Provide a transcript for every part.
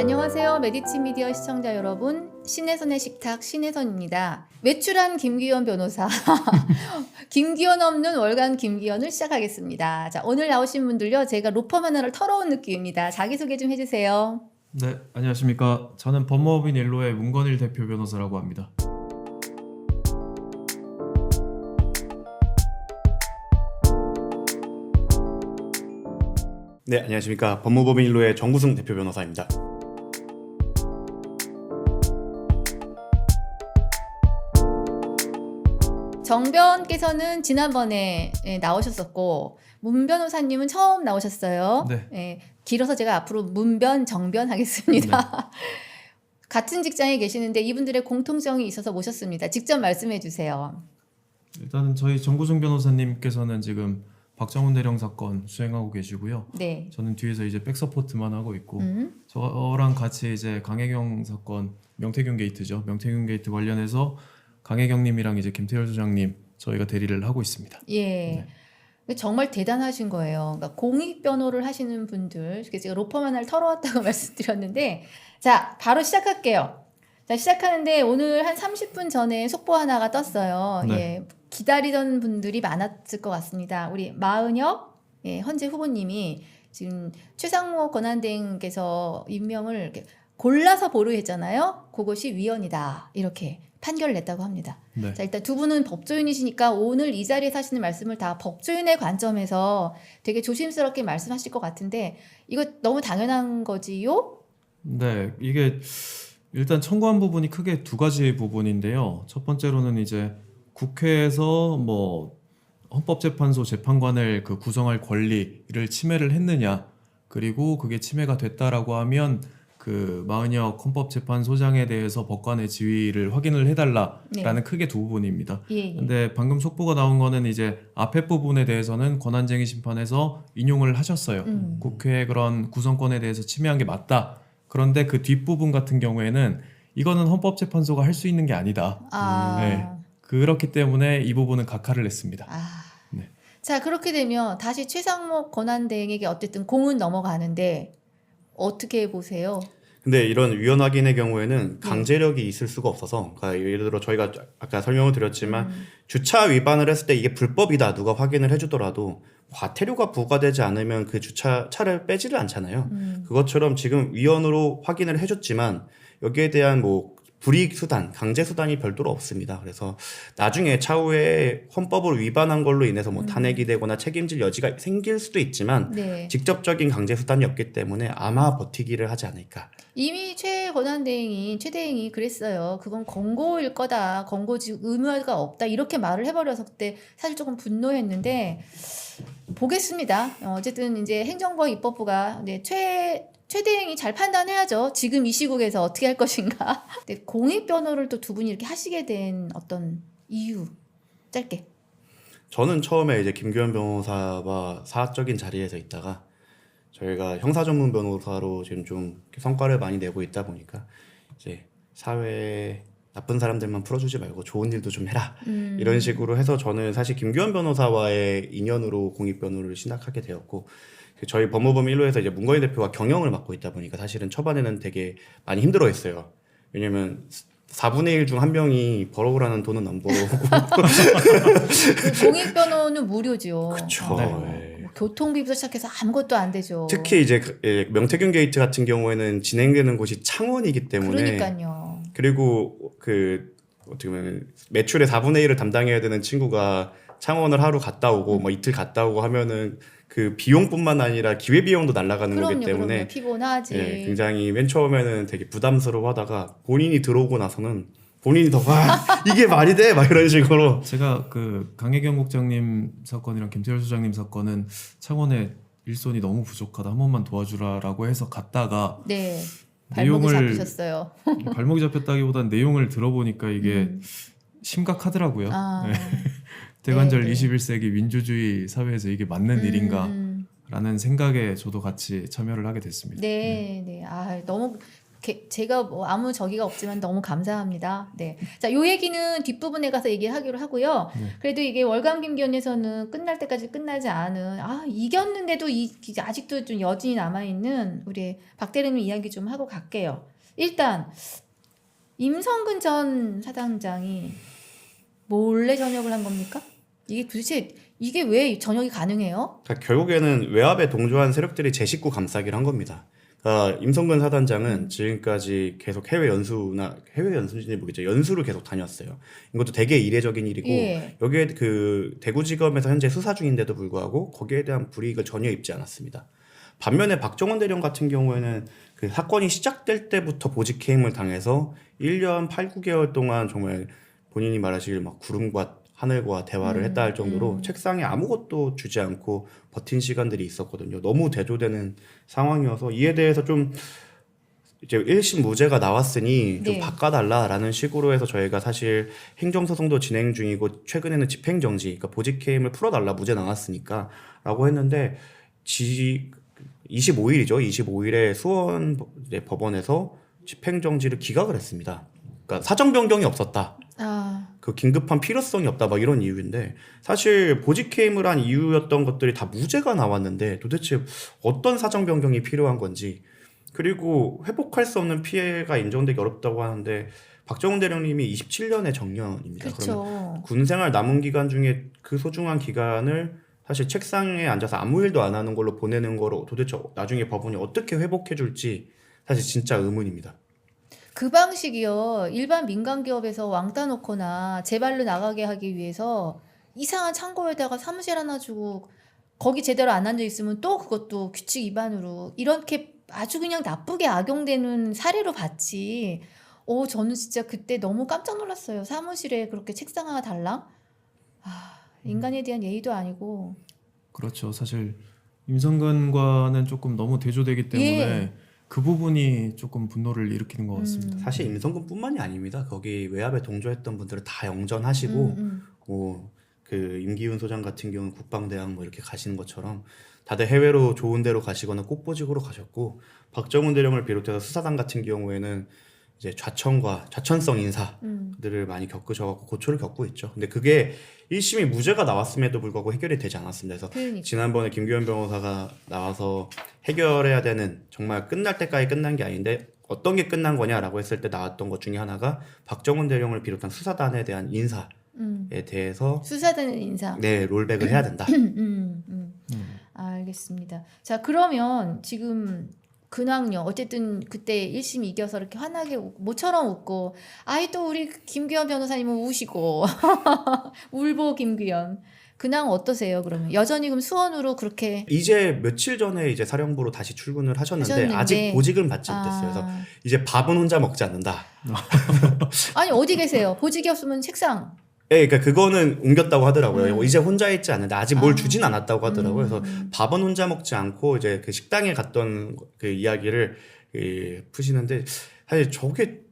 안녕하세요. 메디치 미디어 시청자 여러분, 신혜선의 식탁 신혜선입니다. 외출한 김기현 변호사 김기현 없는 월간 김기현을 시작하겠습니다. 자, 오늘 나오신 분들요, 제가 로펌 하나를 털어온 느낌입니다. 자기소개 좀 해주세요. 네, 안녕하십니까. 저는 법무법인 옐로의 문건일 대표 변호사라고 합니다. 네, 안녕하십니까. 법무법인 일로의 정구승 대표 변호사입니다. 정변께서는 지난번에 나오셨었고, 문 변호사님은 처음 나오셨어요. 네. 길어서 제가 앞으로 문변, 정변 하겠습니다. 같은 직장에 계시는데 이분들의 공통점이 있어서 모셨습니다. 직접 말씀해 주세요. 일단은 저희 정구승 변호사님께서는 지금 박정훈 대령 사건 수행하고 계시고요. 네. 저는 뒤에서 이제 백서포트만 하고 있고, 저랑 같이 이제 강혜경 사건, 명태균 게이트죠. 명태균 게이트 관련해서 강혜경님이랑 이제 김태열 소장님 저희가 대리를 하고 있습니다. 예. 네. 정말 대단하신 거예요. 그러니까 공익 변호를 하시는 분들, 제가 로펌 하나를 털어왔다고 말씀드렸는데, 자, 바로 시작할게요. 자, 시작하는데 오늘 한 30분 전에 속보 하나가 떴어요. 네. 예, 기다리던 분들이 많았을 것 같습니다. 우리 마은혁 헌재 후보님이 지금 최상목 권한대행께서 임명을 이렇게 골라서 보류했잖아요. 그것이 위헌이다. 이렇게 판결을 냈다고 합니다. 네. 자, 일단 두 분은 법조인이시니까 오늘 이 자리에서 하시는 말씀을 다 법조인의 관점에서 되게 조심스럽게 말씀하실 것 같은데, 이거 너무 당연한 거지요? 네, 이게 일단 청구한 부분이 크게 두 가지 부분인데요. 첫 번째로는 이제 국회에서 뭐 헌법재판소 재판관을 그 구성할 권리를 침해를 했느냐, 그리고 그게 침해가 됐다라고 하면 그 마은혁 헌법재판소장에 대해서 법관의 지위를 확인을 해달라라는 크게 두 부분입니다. 예. 근데 방금 속보가 나온 거는 이제 앞에 부분에 대해서는 권한쟁의 심판에서 인용을 하셨어요. 국회의 그런 구성권에 대해서 침해한 게 맞다. 그런데 그 뒷부분 같은 경우에는 이거는 헌법재판소가 할 수 있는 게 아니다. 네. 그렇기 때문에 이 부분은 각하를 냈습니다. 네. 자, 그렇게 되면 다시 최상목 권한대행에게 어쨌든 공은 넘어가는데 어떻게 보세요? 근데 이런 위헌 확인의 경우에는 강제력이 있을 수가 없어서, 그러니까 예를 들어 저희가 아까 설명을 드렸지만 주차 위반을 했을 때 이게 불법이다 누가 확인을 해주더라도 과태료가 부과되지 않으면 그 차를 빼지를 않잖아요. 그것처럼 지금 위헌으로 확인을 해줬지만 여기에 대한 뭐 불이익 수단, 강제 수단이 별도로 없습니다. 그래서 나중에 차후에 헌법을 위반한 걸로 인해서 뭐 탄핵이 되거나 책임질 여지가 생길 수도 있지만 네. 직접적인 강제 수단이 없기 때문에 아마 버티기를 하지 않을까. 이미 최대행이 그랬어요. 그건 권고일 거다. 권고지 의무가 없다. 이렇게 말을 해버려서 그때 사실 조금 분노했는데, 보겠습니다. 어쨌든 이제 행정부 입법부가 최대행이 잘 판단해야죠. 지금 이 시국에서 어떻게 할 것인가. 근데 공익 변호를 또 두 분이 이렇게 하시게 된 어떤 이유, 짧게. 저는 처음에 이제 김규현 변호사와 사적인 자리에서 있다가 저희가 형사 전문 변호사로 지금 좀 성과를 많이 내고 있다 보니까 이제 사회에 나쁜 사람들만 풀어주지 말고 좋은 일도 좀 해라. 이런 식으로 해서 저는 사실 김규현 변호사와의 인연으로 공익 변호를 시작하게 되었고, 저희 법무법인 1호에서 이제 문건희 대표가 경영을 맡고 있다 보니까 사실은 초반에는 되게 많이 힘들어했어요. 왜냐면 4분의 1 중 한 명이 벌어오라는 돈은 안 벌어오고 그 공익 변호는 무료죠. 그쵸. 네. 뭐 교통비부터 시작해서 아무것도 안 되죠. 특히 이제 명태균 게이트 같은 경우에는 진행되는 곳이 창원이기 때문에, 그러니까요. 그리고 그 어떻게 보면 매출의 4분의 1을 담당해야 되는 친구가 창원을 하루 갔다 오고 뭐 이틀 갔다 오고 하면은 그 비용뿐만 아니라 기회 비용도 날아가는 거기 때문에 피곤하지. 예, 굉장히 맨 처음에는 되게 부담스러워하다가 본인이 들어오고 나서는 본인이 더 이게 말이 돼? 막 이런 식으로. 제가 그 강혜경 국장님 사건이랑 김태열 소장님 사건은 창원에 일손이 너무 부족하다, 한 번만 도와주라라고 해서 갔다가 네. 발목이 잡히셨어요. 발목이 잡혔다기보단 내용을 들어보니까 이게 심각하더라고요. 네. 대관절 네. 21세기 민주주의 사회에서 이게 맞는 일인가 라는 생각에 저도 같이 참여를 하게 됐습니다. 네. 아, 너무 제가 뭐 아무 저기가 없지만 너무 감사합니다. 네. 자, 요 얘기는 뒷부분에 가서 얘기하기로 하고요. 그래도 이게 월간 김기현에서는 끝날 때까지 끝나지 않은, 이겼는데도 아직도 좀 여진이 남아있는 우리 박 대리님 이야기 좀 하고 갈게요. 일단, 임성근 전 사단장이 몰래 전역을 한 겁니까? 이게 도대체, 이게 왜 전역이 가능해요? 그러니까 결국에는 외압에 동조한 세력들이 제 식구 감싸기를 한 겁니다. 그러니까 임성근 사단장은 지금까지 계속 해외 연수인지 모르겠죠. 연수를 계속 다녔어요. 이것도 되게 이례적인 일이고 예. 여기에 그 대구지검에서 현재 수사 중인데도 불구하고 거기에 대한 불이익을 전혀 입지 않았습니다. 반면에 박정원 대령 같은 경우에는 그 사건이 시작될 때부터 보직 해임을 당해서 1년 8, 9개월 동안 정말 본인이 말하시길 막 구름과 하늘과 대화를 했다 할 정도로 책상에 아무것도 주지 않고 버틴 시간들이 있었거든요. 너무 대조되는 상황이어서 이에 대해서 좀 이제 1심 무죄가 나왔으니 좀 네. 바꿔달라라는 식으로 해서 저희가 사실 행정소송도 진행 중이고 최근에는 집행정지, 그러니까 보직해임을 풀어달라 무죄 나왔으니까 라고 했는데 25일이죠. 25일에 수원 법원에서 집행정지를 기각을 했습니다. 그러니까 사정 변경이 없었다. 그 긴급한 필요성이 없다 막 이런 이유인데 사실 보직해임을 한 이유였던 것들이 다 무죄가 나왔는데 도대체 어떤 사정 변경이 필요한 건지 그리고 회복할 수 없는 피해가 인정되기 어렵다고 하는데 박정훈 대령님이 27년의 정년입니다. 그러면 그렇죠. 군생활 남은 기간 중에 그 소중한 기간을 사실 책상에 앉아서 아무 일도 안 하는 걸로 보내는 거로 도대체 나중에 법원이 어떻게 회복해 줄지 사실 진짜 의문입니다. 그 방식이요. 일반 민간 기업에서 왕따 놓거나 제발로 나가게 하기 위해서 이상한 창고에다가 사무실 하나 주고 거기 제대로 안 앉아 있으면 또 그것도 규칙 위반으로 이렇게 아주 그냥 나쁘게 악용되는 사례로 봤지. 저는 진짜 그때 너무 깜짝 놀랐어요. 사무실에 그렇게 책상 하나 달랑? 인간에 대한 예의도 아니고. 그렇죠. 사실 임성근과는 조금 너무 대조되기 때문에 예. 그 부분이 조금 분노를 일으키는 것 같습니다. 사실 임성근뿐만이 아닙니다. 거기 외압에 동조했던 분들은 다 영전하시고 그 임기훈 소장 같은 경우는 국방대학 뭐 이렇게 가시는 것처럼 다들 해외로 좋은 데로 가시거나 꽃보직으로 가셨고 박정훈 대령을 비롯해서 수사단 같은 경우에는 이제 좌천성 인사들을 많이 겪으셔갖고 고초를 겪고 있죠. 근데 그게 1심이 무죄가 나왔음에도 불구하고 해결이 되지 않았습니다. 그래서 그러니까. 지난번에 김규현 변호사가 나와서 해결해야 되는 정말 끝날 때까지 끝난 게 아닌데 어떤 게 끝난 거냐라고 했을 때 나왔던 것 중에 하나가 박정훈 대령을 비롯한 수사단에 대한 인사에 대해서 수사단의 인사. 네 롤백을 해야 된다. 알겠습니다. 자, 그러면 지금 근황요. 어쨌든 그때 1심 이겨서 이렇게 환하게 모처럼 웃고 또 우리 김규현 변호사님은 우시고 울보 김규현. 근황 어떠세요? 그러면 여전히 그럼 수원으로 그렇게 이제 며칠 전에 이제 사령부로 다시 출근을 하셨는데 아직 보직은 받지 못했어요. 그래서 이제 밥은 혼자 먹지 않는다. 아니 어디 계세요? 보직이 없으면 책상. 네, 그러니까 그거는 옮겼다고 하더라고요. 이제 혼자 있지 않는데 아직 뭘 주진 않았다고 하더라고요. 그래서 밥은 혼자 먹지 않고 이제 그 식당에 갔던 그 이야기를 푸시는데 사실 저게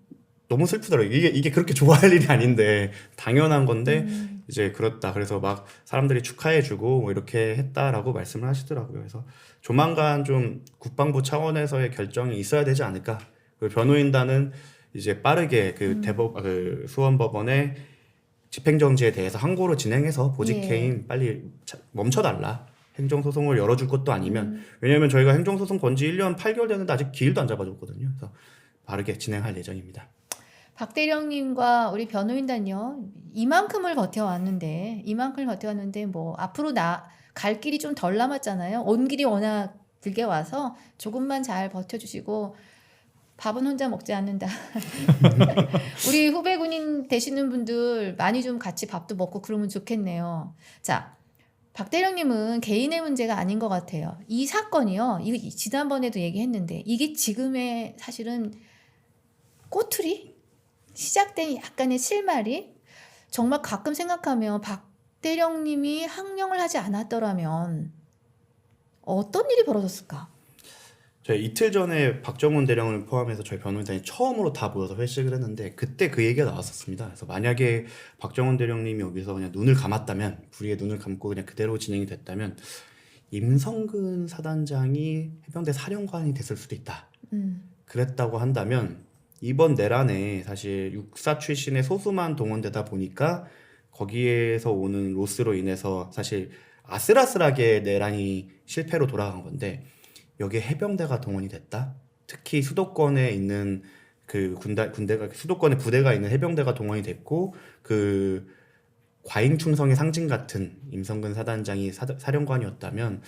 너무 슬프더라고요. 이게 그렇게 좋아할 일이 아닌데 당연한 건데 이제 그렇다. 그래서 막 사람들이 축하해주고 뭐 이렇게 했다라고 말씀을 하시더라고요. 그래서 조만간 좀 국방부 차원에서의 결정이 있어야 되지 않을까. 그 변호인단은 이제 빠르게 그 수원법원의 집행정지에 대해서 항고를 진행해서 보직해임 빨리 멈춰달라. 행정소송을 열어줄 것도 아니면 왜냐하면 저희가 행정소송 건지 1년 8개월 됐는데 아직 기일도 안 잡아줬거든요. 그래서 빠르게 진행할 예정입니다. 박 대령님과 우리 변호인단요 이만큼을 버텨왔는데 뭐 앞으로 갈 길이 좀 덜 남았잖아요. 온 길이 워낙 길게 와서 조금만 잘 버텨주시고 밥은 혼자 먹지 않는다. 우리 후배 군인 되시는 분들 많이 좀 같이 밥도 먹고 그러면 좋겠네요. 자, 박 대령님은 개인의 문제가 아닌 것 같아요. 이 사건이요. 이거 지난번에도 얘기했는데 이게 지금의 사실은 꼬투리? 시작된 약간의 실마리? 정말 가끔 생각하면 박 대령님이 항명을 하지 않았더라면 어떤 일이 벌어졌을까? 저희 이틀 전에 박정훈 대령을 포함해서 저희 변호인단이 처음으로 다 모여서 회식을 했는데 그때 그 얘기가 나왔었습니다. 그래서 만약에 박정훈 대령님이 여기서 그냥 눈을 감았다면 불의의 눈을 감고 그냥 그대로 진행이 됐다면 임성근 사단장이 해병대 사령관이 됐을 수도 있다. 그랬다고 한다면 이번 내란에 사실 육사 출신의 소수만 동원되다 보니까 거기에서 오는 로스로 인해서 사실 아슬아슬하게 내란이 실패로 돌아간 건데 여기에 해병대가 동원이 됐다. 특히 수도권에 있는 그 군대가 수도권에 부대가 있는 해병대가 동원이 됐고 그 과잉 충성의 상징 같은 임성근 사단장이 사령관이었다면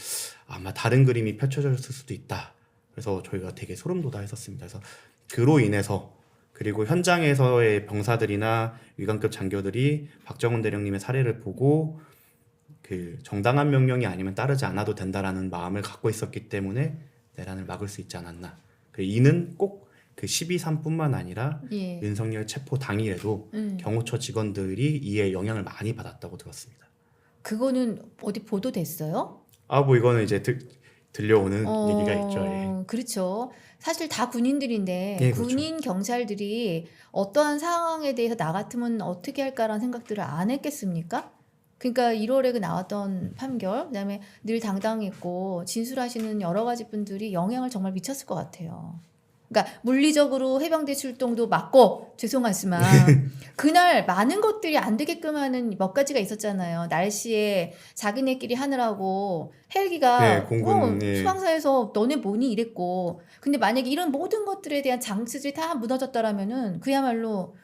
아마 다른 그림이 펼쳐졌을 수도 있다. 그래서 저희가 되게 소름 돋아했었습니다. 그래서 그로 인해서 그리고 현장에서의 병사들이나 위관급 장교들이 박정훈 대령님의 사례를 보고 그 정당한 명령이 아니면 따르지 않아도 된다라는 마음을 갖고 있었기 때문에 내란을 막을 수 있지 않았나. 이는 꼭 그 12.3뿐만 아니라 예. 윤석열 체포 당일에도 경호처 직원들이 이에 영향을 많이 받았다고 들었습니다. 그거는 어디 보도됐어요? 뭐 이거는 이제 들려오는 얘기가 있죠. 예. 그렇죠. 사실 다 군인들인데 예, 그렇죠. 군인 경찰들이 어떠한 상황에 대해서 나 같으면 어떻게 할까라는 생각들을 안 했겠습니까? 그러니까 1월에 그 나왔던 판결, 그다음에 늘 당당했고 진술하시는 여러 가지 분들이 영향을 정말 미쳤을 것 같아요. 그러니까 물리적으로 해병대 출동도 막고 죄송하지만 그날 많은 것들이 안 되게끔 하는 몇 가지가 있었잖아요. 날씨에 자기네끼리 하느라고 헬기가 네, 공군, 예. 수방사에서 너네 뭐니 이랬고, 근데 만약에 이런 모든 것들에 대한 장치들이 다 무너졌더라면은 그야말로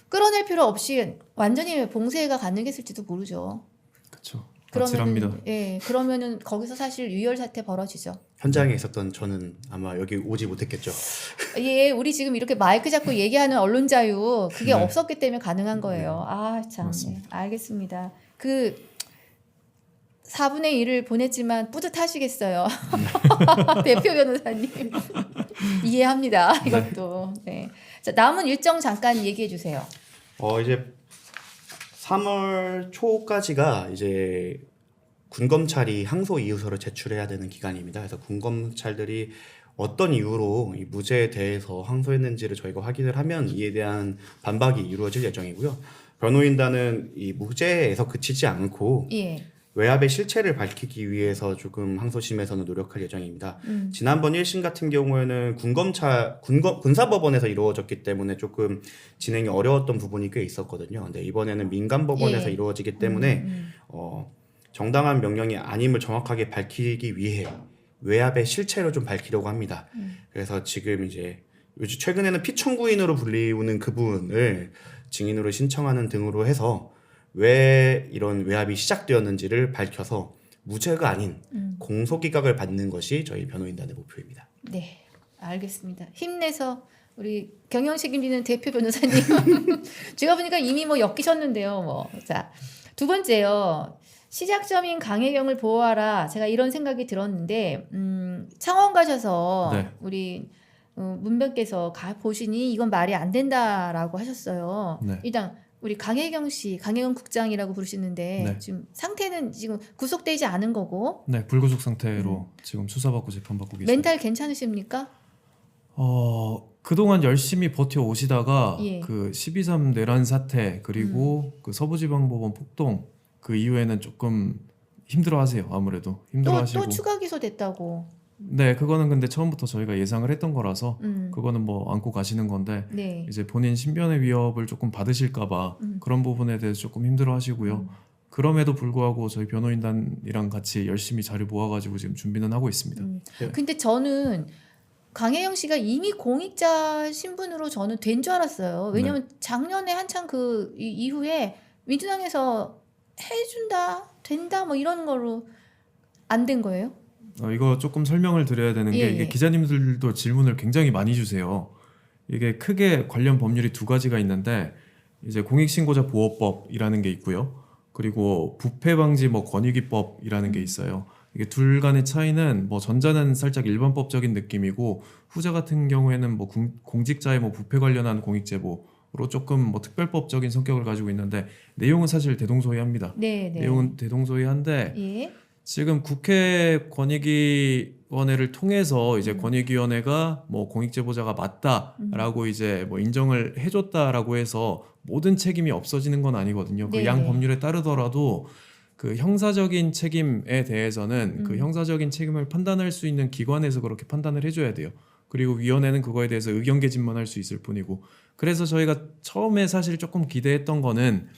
끌어낼 필요 없이 완전히 봉쇄가 가능했을지도 모르죠. 그렇죠. 아찔합니다. 그러면은 거기서 사실 유혈 사태 벌어지죠. 현장에 있었던 저는 아마 여기 오지 못했겠죠. 예, 우리 지금 이렇게 마이크 잡고 얘기하는 언론 자유 그게 네. 없었기 때문에 가능한 거예요. 아, 참. 맞습니다. 알겠습니다. 그 4분의 1을 보냈지만 뿌듯하시겠어요. 대표 변호사님. 이해합니다. 이것도. 네. 자, 남은 일정 잠깐 얘기해 주세요. 이제 3월 초까지가 이제 군검찰이 항소 이유서를 제출해야 되는 기간입니다. 그래서 군검찰들이 어떤 이유로 이 무죄에 대해서 항소했는지를 저희가 확인을 하면 이에 대한 반박이 이루어질 예정이고요. 변호인단은 이 무죄에서 그치지 않고 예. 외압의 실체를 밝히기 위해서 조금 항소심에서는 노력할 예정입니다. 지난번 1심 같은 경우에는 군사법원에서 이루어졌기 때문에 조금 진행이 어려웠던 부분이 꽤 있었거든요. 근데 이번에는 민간법원에서 예. 이루어지기 때문에 정당한 명령이 아님을 정확하게 밝히기 위해 외압의 실체를 좀 밝히려고 합니다. 그래서 지금 이제 요즘 최근에는 피청구인으로 불리우는 그분을 증인으로 신청하는 등으로 해서 왜 이런 외압이 시작되었는지를 밝혀서 무죄가 아닌 공소기각을 받는 것이 저희 변호인단의 목표입니다. 네, 알겠습니다. 힘내서 우리 경영 책임지는 대표 변호사님. 제가 보니까 이미 뭐 엮이셨는데요. 자, 두 번째요. 시작점인 강혜경을 보호하라. 제가 이런 생각이 들었는데 창원 가셔서 네. 우리 문변께서 보시니 이건 말이 안 된다라고 하셨어요. 네. 일단 우리 강혜경 씨, 강혜경 국장이라고 부르시는데 네. 지금 상태는 지금 구속되지 않은 거고 네, 불구속 상태로 지금 수사받고 재판받고 계십니다. 멘탈 괜찮으십니까? 그동안 열심히 버텨 오시다가 예. 그 12.3 내란 사태 그리고 그 서부지방법원 폭동 그 이후에는 조금 힘들어하세요. 아무래도 힘들어하시고. 또 추가 기소됐다고. 네, 그거는 근데 처음부터 저희가 예상을 했던 거라서 그거는 뭐 안고 가시는 건데 네. 이제 본인 신변의 위협을 조금 받으실까봐 그런 부분에 대해서 조금 힘들어하시고요. 그럼에도 불구하고 저희 변호인단이랑 같이 열심히 자료 모아가지고 지금 준비는 하고 있습니다. 네. 근데 저는 강혜영 씨가 이미 공익자 신분으로 저는 된 줄 알았어요. 왜냐면 작년에 한창 그 이후에 민주당에서 해준다, 된다 뭐 이런 걸로 안 된 거예요? 이거 조금 설명을 드려야 되는 게 예, 이게 예. 기자님들도 질문을 굉장히 많이 주세요. 이게 크게 관련 법률이 두 가지가 있는데 이제 공익신고자 보호법이라는 게 있고요. 그리고 부패방지 뭐 권익위법이라는 게 있어요. 이게 둘 간의 차이는 뭐 전자는 살짝 일반법적인 느낌이고 후자 같은 경우에는 뭐 공직자의 뭐 부패 관련한 공익제보로 조금 뭐 특별법적인 성격을 가지고 있는데 내용은 사실 대동소이합니다. 네, 네. 내용은 대동소이한데 예. 지금 국회 권익위원회를 통해서 이제 권익위원회가 뭐 공익제보자가 맞다라고 이제 뭐 인정을 해줬다라고 해서 모든 책임이 없어지는 건 아니거든요. 그 네네. 양 법률에 따르더라도 그 형사적인 책임에 대해서는 그 형사적인 책임을 판단할 수 있는 기관에서 그렇게 판단을 해줘야 돼요. 그리고 위원회는 그거에 대해서 의견 개진만 할 수 있을 뿐이고. 그래서 저희가 처음에 사실 조금 기대했던 거는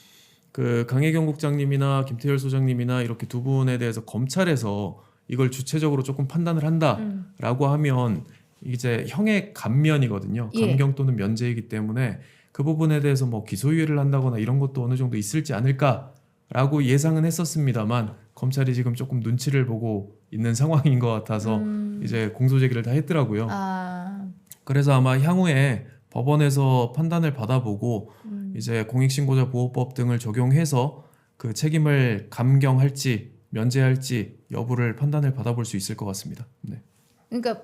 그 강혜경 국장님이나 김태열 소장님이나 이렇게 두 분에 대해서 검찰에서 이걸 주체적으로 조금 판단을 한다라고 하면 이제 형의 감면이거든요. 예. 감경 또는 면제이기 때문에 그 부분에 대해서 뭐 기소유예를 한다거나 이런 것도 어느 정도 있을지 않을까라고 예상은 했었습니다만 검찰이 지금 조금 눈치를 보고 있는 상황인 것 같아서 이제 공소제기를 다 했더라고요. 아, 그래서 아마 향후에 법원에서 판단을 받아보고 이제 공익신고자 보호법 등을 적용해서 그 책임을 감경할지 면제할지 여부를 판단을 받아볼 수 있을 것 같습니다. 네. 그러니까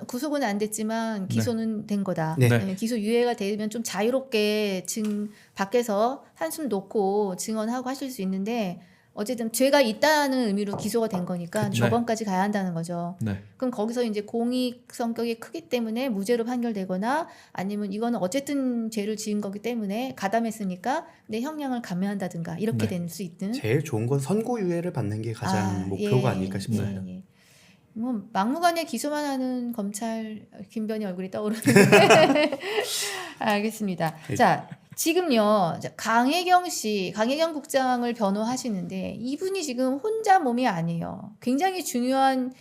구속은 안 됐지만 기소는 된 거다. 네. 네. 기소 유예가 되면 좀 자유롭게 밖에서 한숨 놓고 증언하고 하실 수 있는데 어쨌든 죄가 있다는 의미로 기소가 된 거니까 네. 조범까지 가야 한다는 거죠. 네. 그럼 거기서 이제 공익 성격이 크기 때문에 무죄로 판결되거나 아니면 이거는 어쨌든 죄를 지은 거기 때문에 가담했으니까 내 형량을 감면한다든가 이렇게 네. 될 수 있는. 제일 좋은 건 선고유예를 받는 게 가장 목표가 아닐까 싶습니다. 예. 뭐 막무가내 기소만 하는 검찰 김변희 얼굴이 떠오르는데 알겠습니다. 예. 자, 지금요 강혜경 국장을 변호하시는데 이분이 지금 혼자 몸이 아니에요. 굉장히 중요한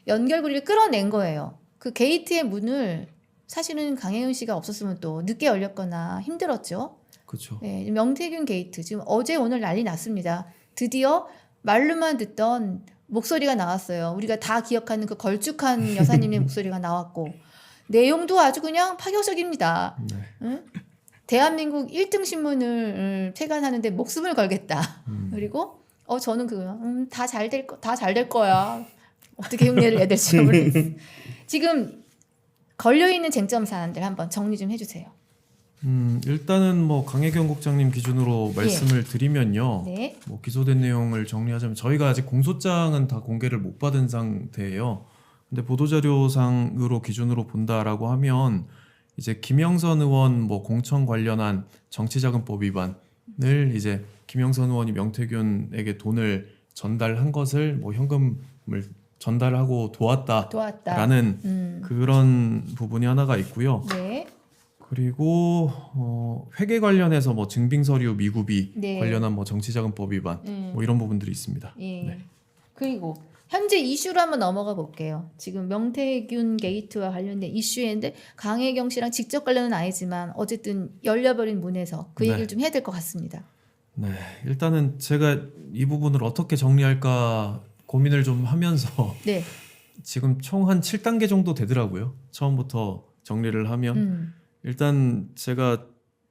연결고리를 끌어낸 거예요. 그 게이트의 문을 사실은 강혜경 씨가 없었으면 또 늦게 열렸거나 힘들었죠. 그렇죠. 네, 명태균 게이트 지금 어제 오늘 난리 났습니다. 드디어 말로만 듣던 목소리가 나왔어요. 우리가 다 기억하는 그 걸쭉한 여사님의 목소리가 나왔고 내용도 아주 그냥 파격적입니다. 네. 응? 대한민국 1등 신문을 퇴간하는데 목숨을 걸겠다. 그리고 저는 그거 다 잘 될 거야. 어떻게 흉내를 내야 될지 모르겠어요. 지금 걸려 있는 쟁점 사안들 한번 정리 좀 해주세요. 일단은 뭐 강혜경 국장님 기준으로 말씀을 드리면요. 네. 뭐 기소된 내용을 정리하자면 저희가 아직 공소장은 다 공개를 못 받은 상태예요. 근데 보도자료상으로 기준으로 본다라고 하면 이제 김영선 의원 뭐 공천 관련한 정치자금법 위반을 이제 김영선 의원이 명태균에게 돈을 전달한 것을 뭐 현금을 전달하고 도왔다라는 그런 부분이 하나가 있고요. 네. 그리고 회계 관련해서 뭐 증빙 서류 미구비 네. 관련한 뭐 정치자금법 위반 뭐 이런 부분들이 있습니다. 예. 네. 그리고 현재 이슈로 한번 넘어가 볼게요. 지금 명태균 게이트와 관련된 이슈인데 강혜경 씨랑 직접 관련은 아니지만 어쨌든 열려버린 문에서 그 네. 얘기를 좀 해야 될 것 같습니다. 네, 일단은 제가 이 부분을 어떻게 정리할까 고민을 좀 하면서 네. 지금 총 한 7단계 정도 되더라고요. 처음부터 정리를 하면 일단 제가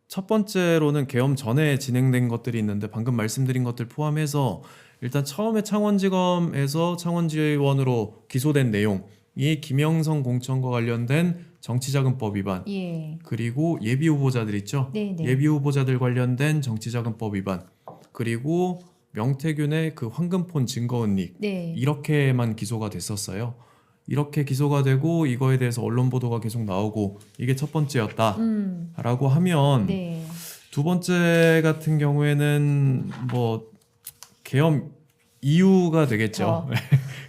첫 번째로는 계엄 전에 진행된 것들이 있는데 방금 말씀드린 것들 포함해서 일단 처음에 창원지검에서 창원지원으로 기소된 내용이 김영선 공천과 관련된 정치자금법 위반 예. 그리고 예비 후보자들 있죠. 네네. 예비 후보자들 관련된 정치자금법 위반 그리고 명태균의 그 황금폰 증거은닉 네. 이렇게만 기소가 됐었어요. 이렇게 기소가 되고 이거에 대해서 언론 보도가 계속 나오고 이게 첫 번째였다라고 하면 네. 두 번째 같은 경우에는 뭐 계엄 이후가 되겠죠.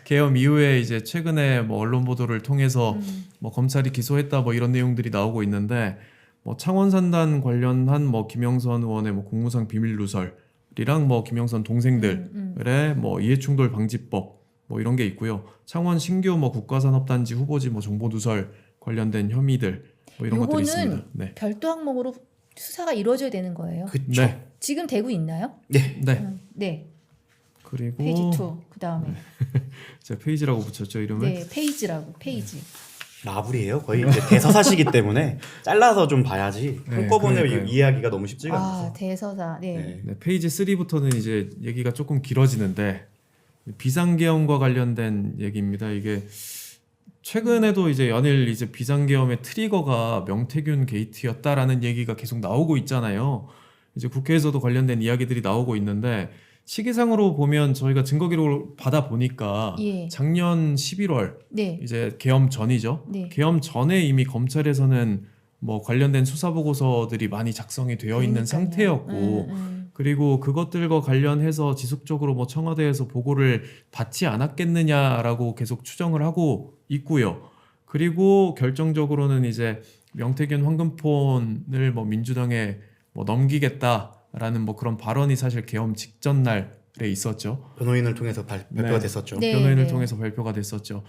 계엄 이후에 이제 최근에 뭐 언론 보도를 통해서 뭐 검찰이 기소했다 뭐 이런 내용들이 나오고 있는데 뭐 창원산단 관련한 뭐 김영선 의원의 뭐 공무상 비밀 누설이랑 뭐 김영선 동생들의 뭐 이해충돌 방지법 뭐 이런 게 있고요. 창원 신규 뭐 국가산업단지 후보지 뭐 정보 누설 관련된 혐의들 뭐 이런 것들이 있습니다. 요거는 네. 별도 항목으로 수사가 이루어져야 되는 거예요. 그쵸. 네. 지금 되고 있나요? 네. 네. 네. 그리고 페이지 2 그다음에 제가 페이지라고 붙였죠 이름을. 네, 페이지라고. 페이지. 라블이에요. 거의 이제 대서사시기 때문에 잘라서 좀 봐야지 네, 한꺼번에 그러니까요. 이해하기가 너무 쉽지가 아, 않아서. 대서사. 네. 네. 네, 페이지 3부터는 이제 얘기가 조금 길어지는데 비상계엄과 관련된 얘기입니다. 이게 최근에도 이제 연일 이제 비상계엄의 트리거가 명태균 게이트였다라는 얘기가 계속 나오고 있잖아요. 이제 국회에서도 관련된 이야기들이 나오고 있는데 시기상으로 보면 저희가 증거 기록을 받아 보니까 예. 작년 11월 네. 이제 계엄 전이죠. 네. 계엄 전에 이미 검찰에서는 뭐 관련된 수사 보고서들이 많이 작성이 되어 있는 그러니까요. 상태였고 그리고 그것들과 관련해서 지속적으로 뭐 청와대에서 보고를 받지 않았겠느냐라고 계속 추정을 하고 있고요. 그리고 결정적으로는 이제 명태균 황금폰을 뭐 민주당에 뭐 넘기겠다라는 뭐 그런 발언이 사실 계엄 직전 날에 있었죠. 변호인을 통해서 발표가 네. 됐었죠. 네. 변호인을 통해서 발표가 됐었죠.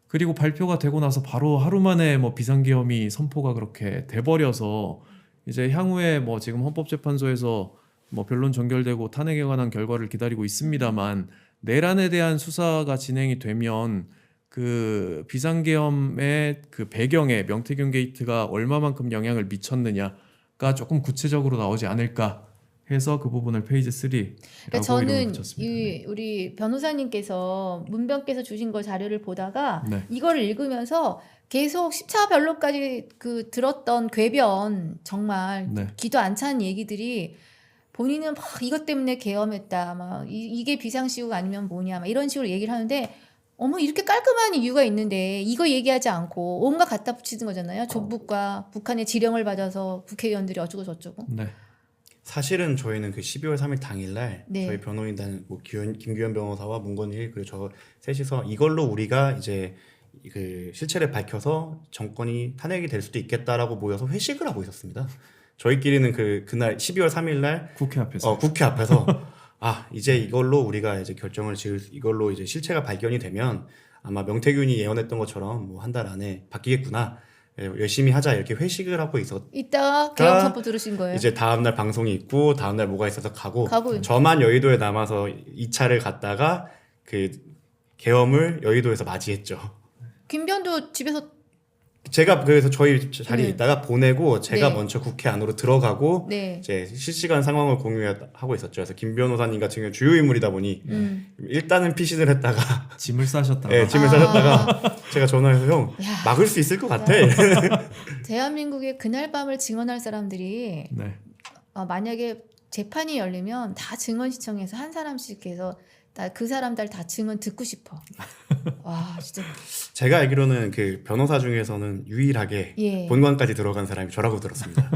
그리고 발표가 되고 나서 바로 하루 만에 뭐 비상계엄이 선포가 그렇게 돼버려서 이제 향후에 뭐 지금 헌법재판소에서 뭐 변론 종결되고 탄핵에 관한 결과를 기다리고 있습니다만 내란에 대한 수사가 진행이 되면 그 비상계엄의 그 배경에 명태균 게이트가 얼마만큼 영향을 미쳤느냐가 조금 구체적으로 나오지 않을까 해서 그 부분을 페이지 3라고 그러니까 이름을 저는 붙였습니다. 이 우리 변호사님께서 문병께서 주신 거 자료를 보다가 네. 이거를 읽으면서 계속 10차 변론까지 그 들었던 궤변 정말 네. 기도 안 차는 얘기들이 본인은 막 이것 때문에 계엄했다, 막 이게 비상시국 아니면 뭐냐, 막 이런 식으로 얘기를 하는데 어머 이렇게 깔끔한 이유가 있는데 이거 얘기하지 않고 온갖 갖다 붙이는 거잖아요. 조북과 북한의 지령을 받아서 국회의원들이 어쩌고 저쩌고. 네. 사실은 저희는 그 12월 3일 당일날 네. 저희 변호인단 뭐 김규현 변호사와 문건일 그리고 저 셋이서 이걸로 우리가 이제 그 실체를 밝혀서 정권이 탄핵이 될 수도 있겠다라고 모여서 회식을 하고 있었습니다. 저희끼리는 그날 12월 3일날 국회 앞에서 국회 앞에서 아 이제 이걸로 우리가 이제 결정을 지을 이걸로 이제 실체가 발견이 되면 아마 명태균이 예언했던 것처럼 뭐 한 달 안에 바뀌겠구나. 열심히 하자 이렇게 회식을 하고 있었. 이따 계엄 선포 들으신 거예요. 이제 다음날 방송이 있고 다음날 뭐가 있어서 가고 가고. 저만 여의도에 남아서 2차를 갔다가 그 계엄을 여의도에서 맞이했죠. 김변도 집에서 제가 그래서 저희 자리에 네. 있다가 보내고 제가 네. 먼저 국회 안으로 들어가고 네. 이제 실시간 상황을 공유하고 있었죠. 그래서 김 변호사님 같은 경우 주요 인물이다 보니 일단은 피신을 했다가 짐을 싸셨다가 네, 짐을 싸셨다가 제가 전화해서 형 야. 막을 수 있을 것 같아. 대한민국의 그날 밤을 증언할 사람들이 네. 만약에 재판이 열리면 다 증언 시청해서 한 사람씩 해서 그 사람들 다 증언 듣고 싶어. 와 진짜. 제가 알기로는 그 변호사 중에서는 유일하게 예. 본관까지 들어간 사람이 저라고 들었습니다.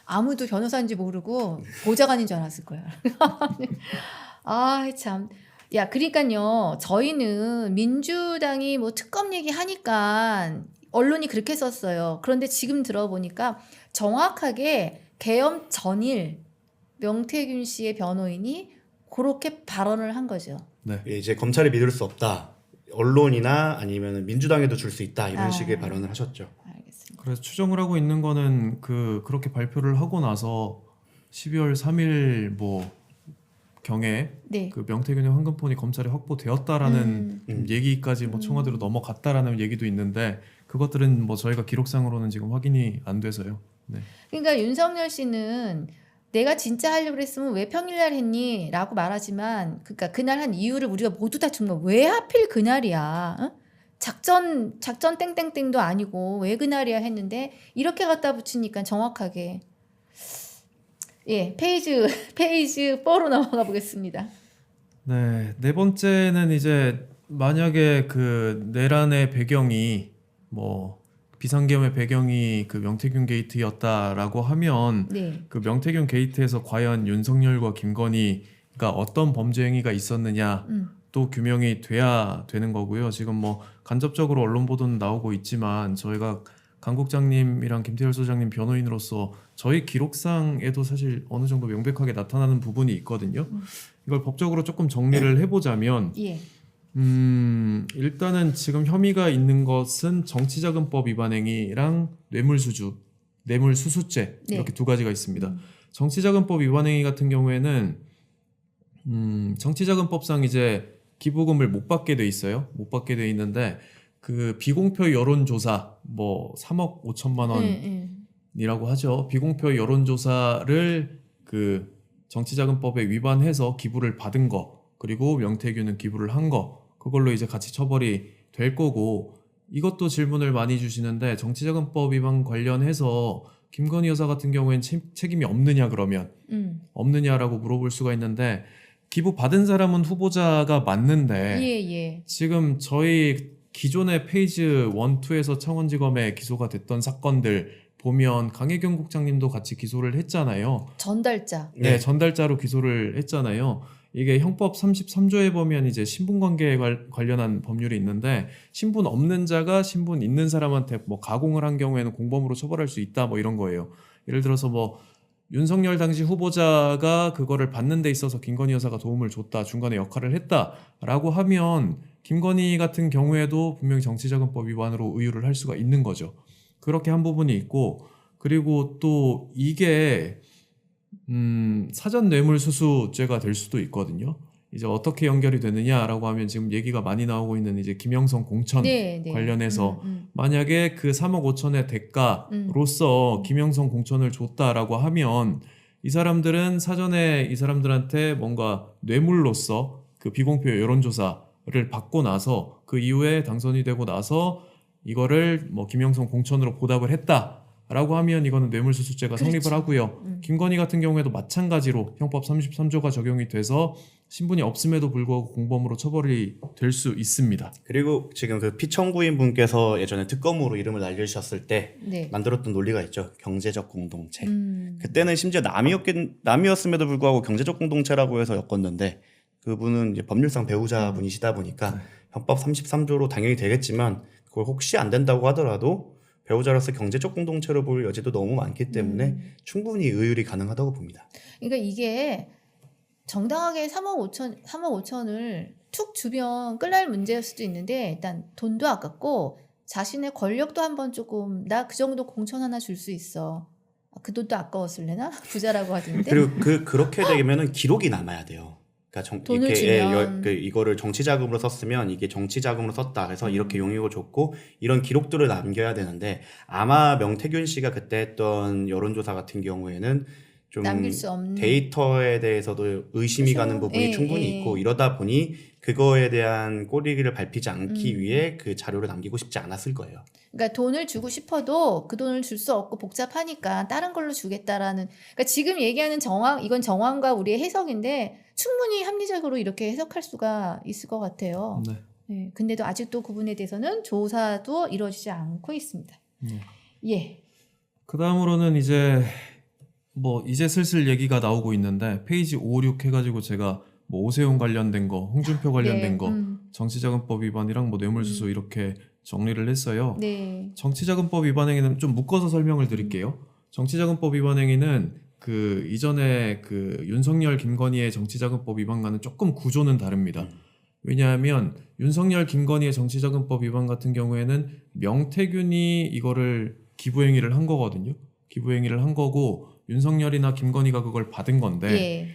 아무도 변호사인지 모르고 보좌관인 줄 알았을 거야. 아 참. 야 그러니까요. 저희는 민주당이 뭐 특검 얘기하니까 언론이 그렇게 썼어요. 그런데 지금 들어보니까 정확하게 계엄 전일 명태균 씨의 변호인이 그렇게 발언을 한 거죠. 네. 예, 이제 검찰이 믿을 수 없다. 언론이나 아니면 민주당에도 줄 수 있다 이런 식의 발언을 하셨죠. 알겠습니다. 그래서 추정을 하고 있는 거는 그렇게 발표를 하고 나서 12월 3일 뭐 경에 네. 그 명태균의 황금폰이 검찰에 확보되었다라는 얘기까지 뭐 청와대로 넘어갔다라는 얘기도 있는데 그것들은 뭐 저희가 기록상으로는 지금 확인이 안 돼서요. 네. 그러니까 윤석열 씨는 내가 진짜 하려고 그랬으면 왜 평일날 했니? 라고 말하지만 그러니까 그날 한 이유를 우리가 모두 다 준 거. 왜 하필 그날이야? 어? 작전 땡땡땡도 아니고 왜 그날이야 했는데 이렇게 갖다 붙이니까 정확하게 예 페이지 4로 넘어가 보겠습니다. 네, 네 번째는 이제 만약에 그 내란의 배경이 뭐 비상계엄의 배경이 그 명태균 게이트였다라고 하면 네. 그 명태균 게이트에서 과연 윤석열과 김건희가 어떤 범죄 행위가 있었느냐 또 규명이 돼야 되는 거고요. 지금 뭐 간접적으로 언론 보도는 나오고 있지만 저희가 강 국장님이랑 김태열 소장님 변호인으로서 저희 기록상에도 사실 어느 정도 명백하게 나타나는 부분이 있거든요. 이걸 법적으로 조금 정리를 해보자면 예. 일단은 지금 혐의가 있는 것은 정치자금법 위반 행위랑 뇌물수수죄 네. 이렇게 두 가지가 있습니다. 정치자금법 위반 행위 같은 경우에는 정치자금법상 이제 기부금을 못 받게 돼 있어요. 못 받게 돼 있는데 그 비공표 여론조사 뭐 3억 5천만 원이라고 하죠. 비공표 여론조사를 그 정치자금법에 위반해서 기부를 받은 거 그리고 명태균은 기부를 한 거 그걸로 이제 같이 처벌이 될 거고 이것도 질문을 많이 주시는데 정치자금법 위반 관련해서 김건희 여사 같은 경우에는 책임이 없느냐 그러면 없느냐라고 물어볼 수가 있는데 기부 받은 사람은 후보자가 맞는데 예. 지금 저희 기존의 페이지 1, 2에서 창원지검에 기소가 됐던 사건들 보면 강혜경 국장님도 같이 기소를 했잖아요. 전달자. 네, 전달자로 기소를 했잖아요. 이게 형법 33조에 보면 이제 신분관계에 관련한 법률이 있는데 신분 없는 자가 신분 있는 사람한테 뭐 가공을 한 경우에는 공범으로 처벌할 수 있다 뭐 이런 거예요. 예를 들어서 뭐 윤석열 당시 후보자가 그거를 받는 데 있어서 김건희 여사가 도움을 줬다, 중간에 역할을 했다라고 하면 김건희 같은 경우에도 분명히 정치자금법 위반으로 의유를 할 수가 있는 거죠. 그렇게 한 부분이 있고, 그리고 또 이게 사전 뇌물수수죄가 될 수도 있거든요. 이제 어떻게 연결이 되느냐라고 하면 지금 얘기가 많이 나오고 있는 이제 김영선 공천 네, 네. 관련해서 만약에 그 3억 5천의 대가로서 김영선 공천을 줬다라고 하면 이 사람들은 사전에 이 사람들한테 뭔가 뇌물로서 그 비공표 여론조사를 받고 나서 그 이후에 당선이 되고 나서 이거를 뭐 김영선 공천으로 보답을 했다라고 하면 이거는 뇌물수수죄가 그렇죠. 성립을 하고요. 김건희 같은 경우에도 마찬가지로 형법 33조가 적용이 돼서 신분이 없음에도 불구하고 공범으로 처벌이 될 수 있습니다. 그리고 지금 그 피청구인 분께서 예전에 특검으로 이름을 알려주셨을 때 네. 만들었던 논리가 있죠. 경제적 공동체. 그때는 심지어 남이었음에도 불구하고 경제적 공동체라고 해서 엮었는데 그분은 이제 법률상 배우자분이시다 보니까 형법 33조로 당연히 되겠지만 그걸 혹시 안 된다고 하더라도 배우자로서 경제적 공동체로 볼 여지도 너무 많기 때문에 충분히 의율이 가능하다고 봅니다. 그러니까 이게 정당하게 3억 5천을 툭 주면 끝날 문제일 수도 있는데 일단 돈도 아깝고 자신의 권력도 한번 조금 나 그 정도 공천 하나 줄 수 있어. 그 돈도 아까웠을래나? 부자라고 하던데. 그리고 그렇게 되면은 기록이 남아야 돼요. 그러니까 돈을 이렇게 주면. 이거를 정치 자금으로 썼으면 이게 정치 자금으로 썼다. 그래서 이렇게 용역을 줬고 이런 기록들을 남겨야 되는데 아마 명태균 씨가 그때 했던 여론조사 같은 경우에는 좀 남길 수 없는. 데이터에 대해서도 의심이 그죠. 가는 부분이 예, 충분히 예. 있고 이러다 보니 그거에 대한 꼬리를 밟히지 않기 위해 그 자료를 남기고 싶지 않았을 거예요. 그러니까 돈을 주고 싶어도 그 돈을 줄 수 없고 복잡하니까 다른 걸로 주겠다라는. 그러니까 지금 얘기하는 정황, 이건 정황과 우리의 해석인데 충분히 합리적으로 이렇게 해석할 수가 있을 것 같아요. 네. 네, 근데도 아직도 그 부분에 대해서는 조사도 이루어지지 않고 있습니다. 네. 예. 그 다음으로는 이제 뭐 이제 슬슬 얘기가 나오고 있는데 페이지 5, 6 해가지고 제가 뭐 오세훈 관련된 거, 홍준표 관련된 네, 거, 정치자금법 위반이랑 뭐 뇌물수수 이렇게 정리를 했어요. 네. 정치자금법 위반 행위는 좀 묶어서 설명을 드릴게요. 정치자금법 위반 행위는 그 이전에 그 윤석열 김건희의 정치자금법 위반과는 조금 구조는 다릅니다. 왜냐하면 윤석열 김건희의 정치자금법 위반 같은 경우에는 명태균이 이거를 기부행위를 한 거거든요. 기부행위를 한 거고 윤석열이나 김건희가 그걸 받은 건데 예.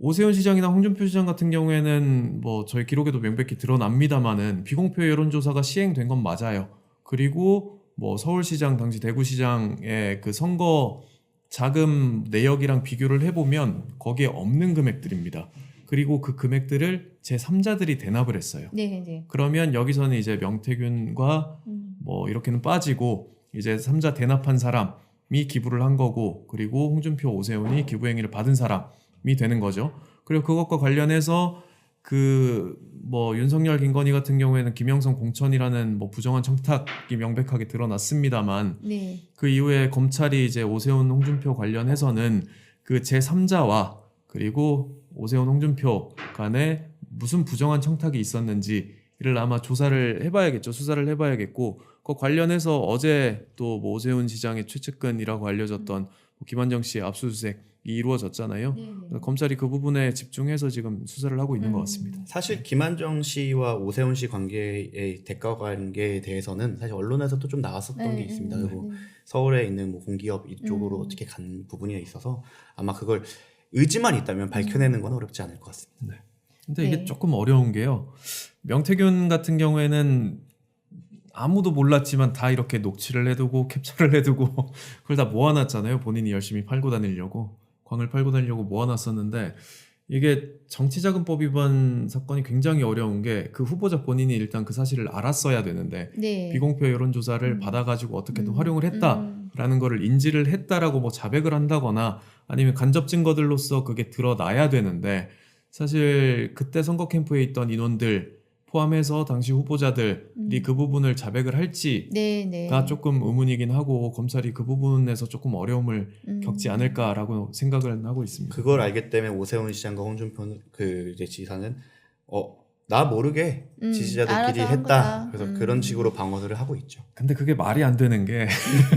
오세훈 시장이나 홍준표 시장 같은 경우에는 뭐 저희 기록에도 명백히 드러납니다만은 비공표 여론조사가 시행된 건 맞아요. 그리고 뭐 서울시장 당시 대구시장의 그 선거 자금 내역이랑 비교를 해보면 거기에 없는 금액들입니다. 그리고 그 금액들을 제3자들이 대납을 했어요. 네, 네. 그러면 여기서는 이제 명태균과 뭐 이렇게는 빠지고 이제 3자 대납한 사람이 기부를 한 거고 그리고 홍준표 오세훈이 기부행위를 받은 사람이 되는 거죠. 그리고 그것과 관련해서 그 뭐 윤석열 김건희 같은 경우에는 김영선 공천이라는 뭐 부정한 청탁이 명백하게 드러났습니다만 네. 그 이후에 검찰이 이제 오세훈 홍준표 관련해서는 그 제3자와 그리고 오세훈 홍준표 간에 무슨 부정한 청탁이 있었는지를 아마 조사를 해봐야겠죠. 수사를 해봐야겠고 그 관련해서 어제 또 뭐 오세훈 시장의 최측근이라고 알려졌던 뭐 김한정 씨의 압수수색이 이루어졌잖아요. 네. 검찰이 그 부분에 집중해서 지금 수사를 하고 있는 것 같습니다. 사실 김한정 씨와 오세훈 씨 관계의 대가 관계에 대해서는 사실 언론에서도 좀 나왔었던 게 있습니다. 그리고 서울에 있는 뭐 공기업 이쪽으로 어떻게 간 부분이 있어서 아마 그걸 의지만 있다면 밝혀내는 건 어렵지 않을 것 같습니다. 네. 근데 이게 조금 어려운 게요. 명태균 같은 경우에는 아무도 몰랐지만 다 이렇게 녹취를 해두고 캡처를 해두고 그걸 다 모아놨잖아요. 본인이 열심히 팔고 다니려고 광을 팔고 다니려고 모아놨었는데 이게 정치자금법 위반 사건이 굉장히 어려운 게 그 후보자 본인이 일단 그 사실을 알았어야 되는데 네. 비공표 여론조사를 받아가지고 어떻게든 활용을 했다라는 거를 인지를 했다라고 뭐 자백을 한다거나 아니면 간접 증거들로서 그게 드러나야 되는데 사실 그때 선거 캠프에 있던 인원들의 포함해서 당시 후보자들이 그 부분을 자백을 할지가 네, 네. 조금 의문이긴 하고 검찰이 그 부분에서 조금 어려움을 겪지 않을까라고 생각을 하고 있습니다. 그걸 알기 때문에 오세훈 시장과 홍준표 이제 지사는 나 모르게 지지자들끼리 알아서 한 했다. 거다. 그래서 그런 식으로 방어를 하고 있죠. 근데 그게 말이 안 되는 게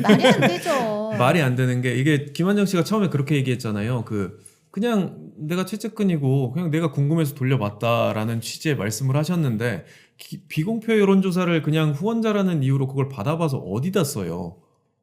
말이 안 되죠. 말이 안 되는 게 이게 김한정 씨가 처음에 그렇게 얘기했잖아요. 그냥 내가 최측근이고 그냥 내가 궁금해서 돌려봤다라는 취지의 말씀을 하셨는데 비공표 여론조사를 그냥 후원자라는 이유로 그걸 받아봐서 어디다 써요.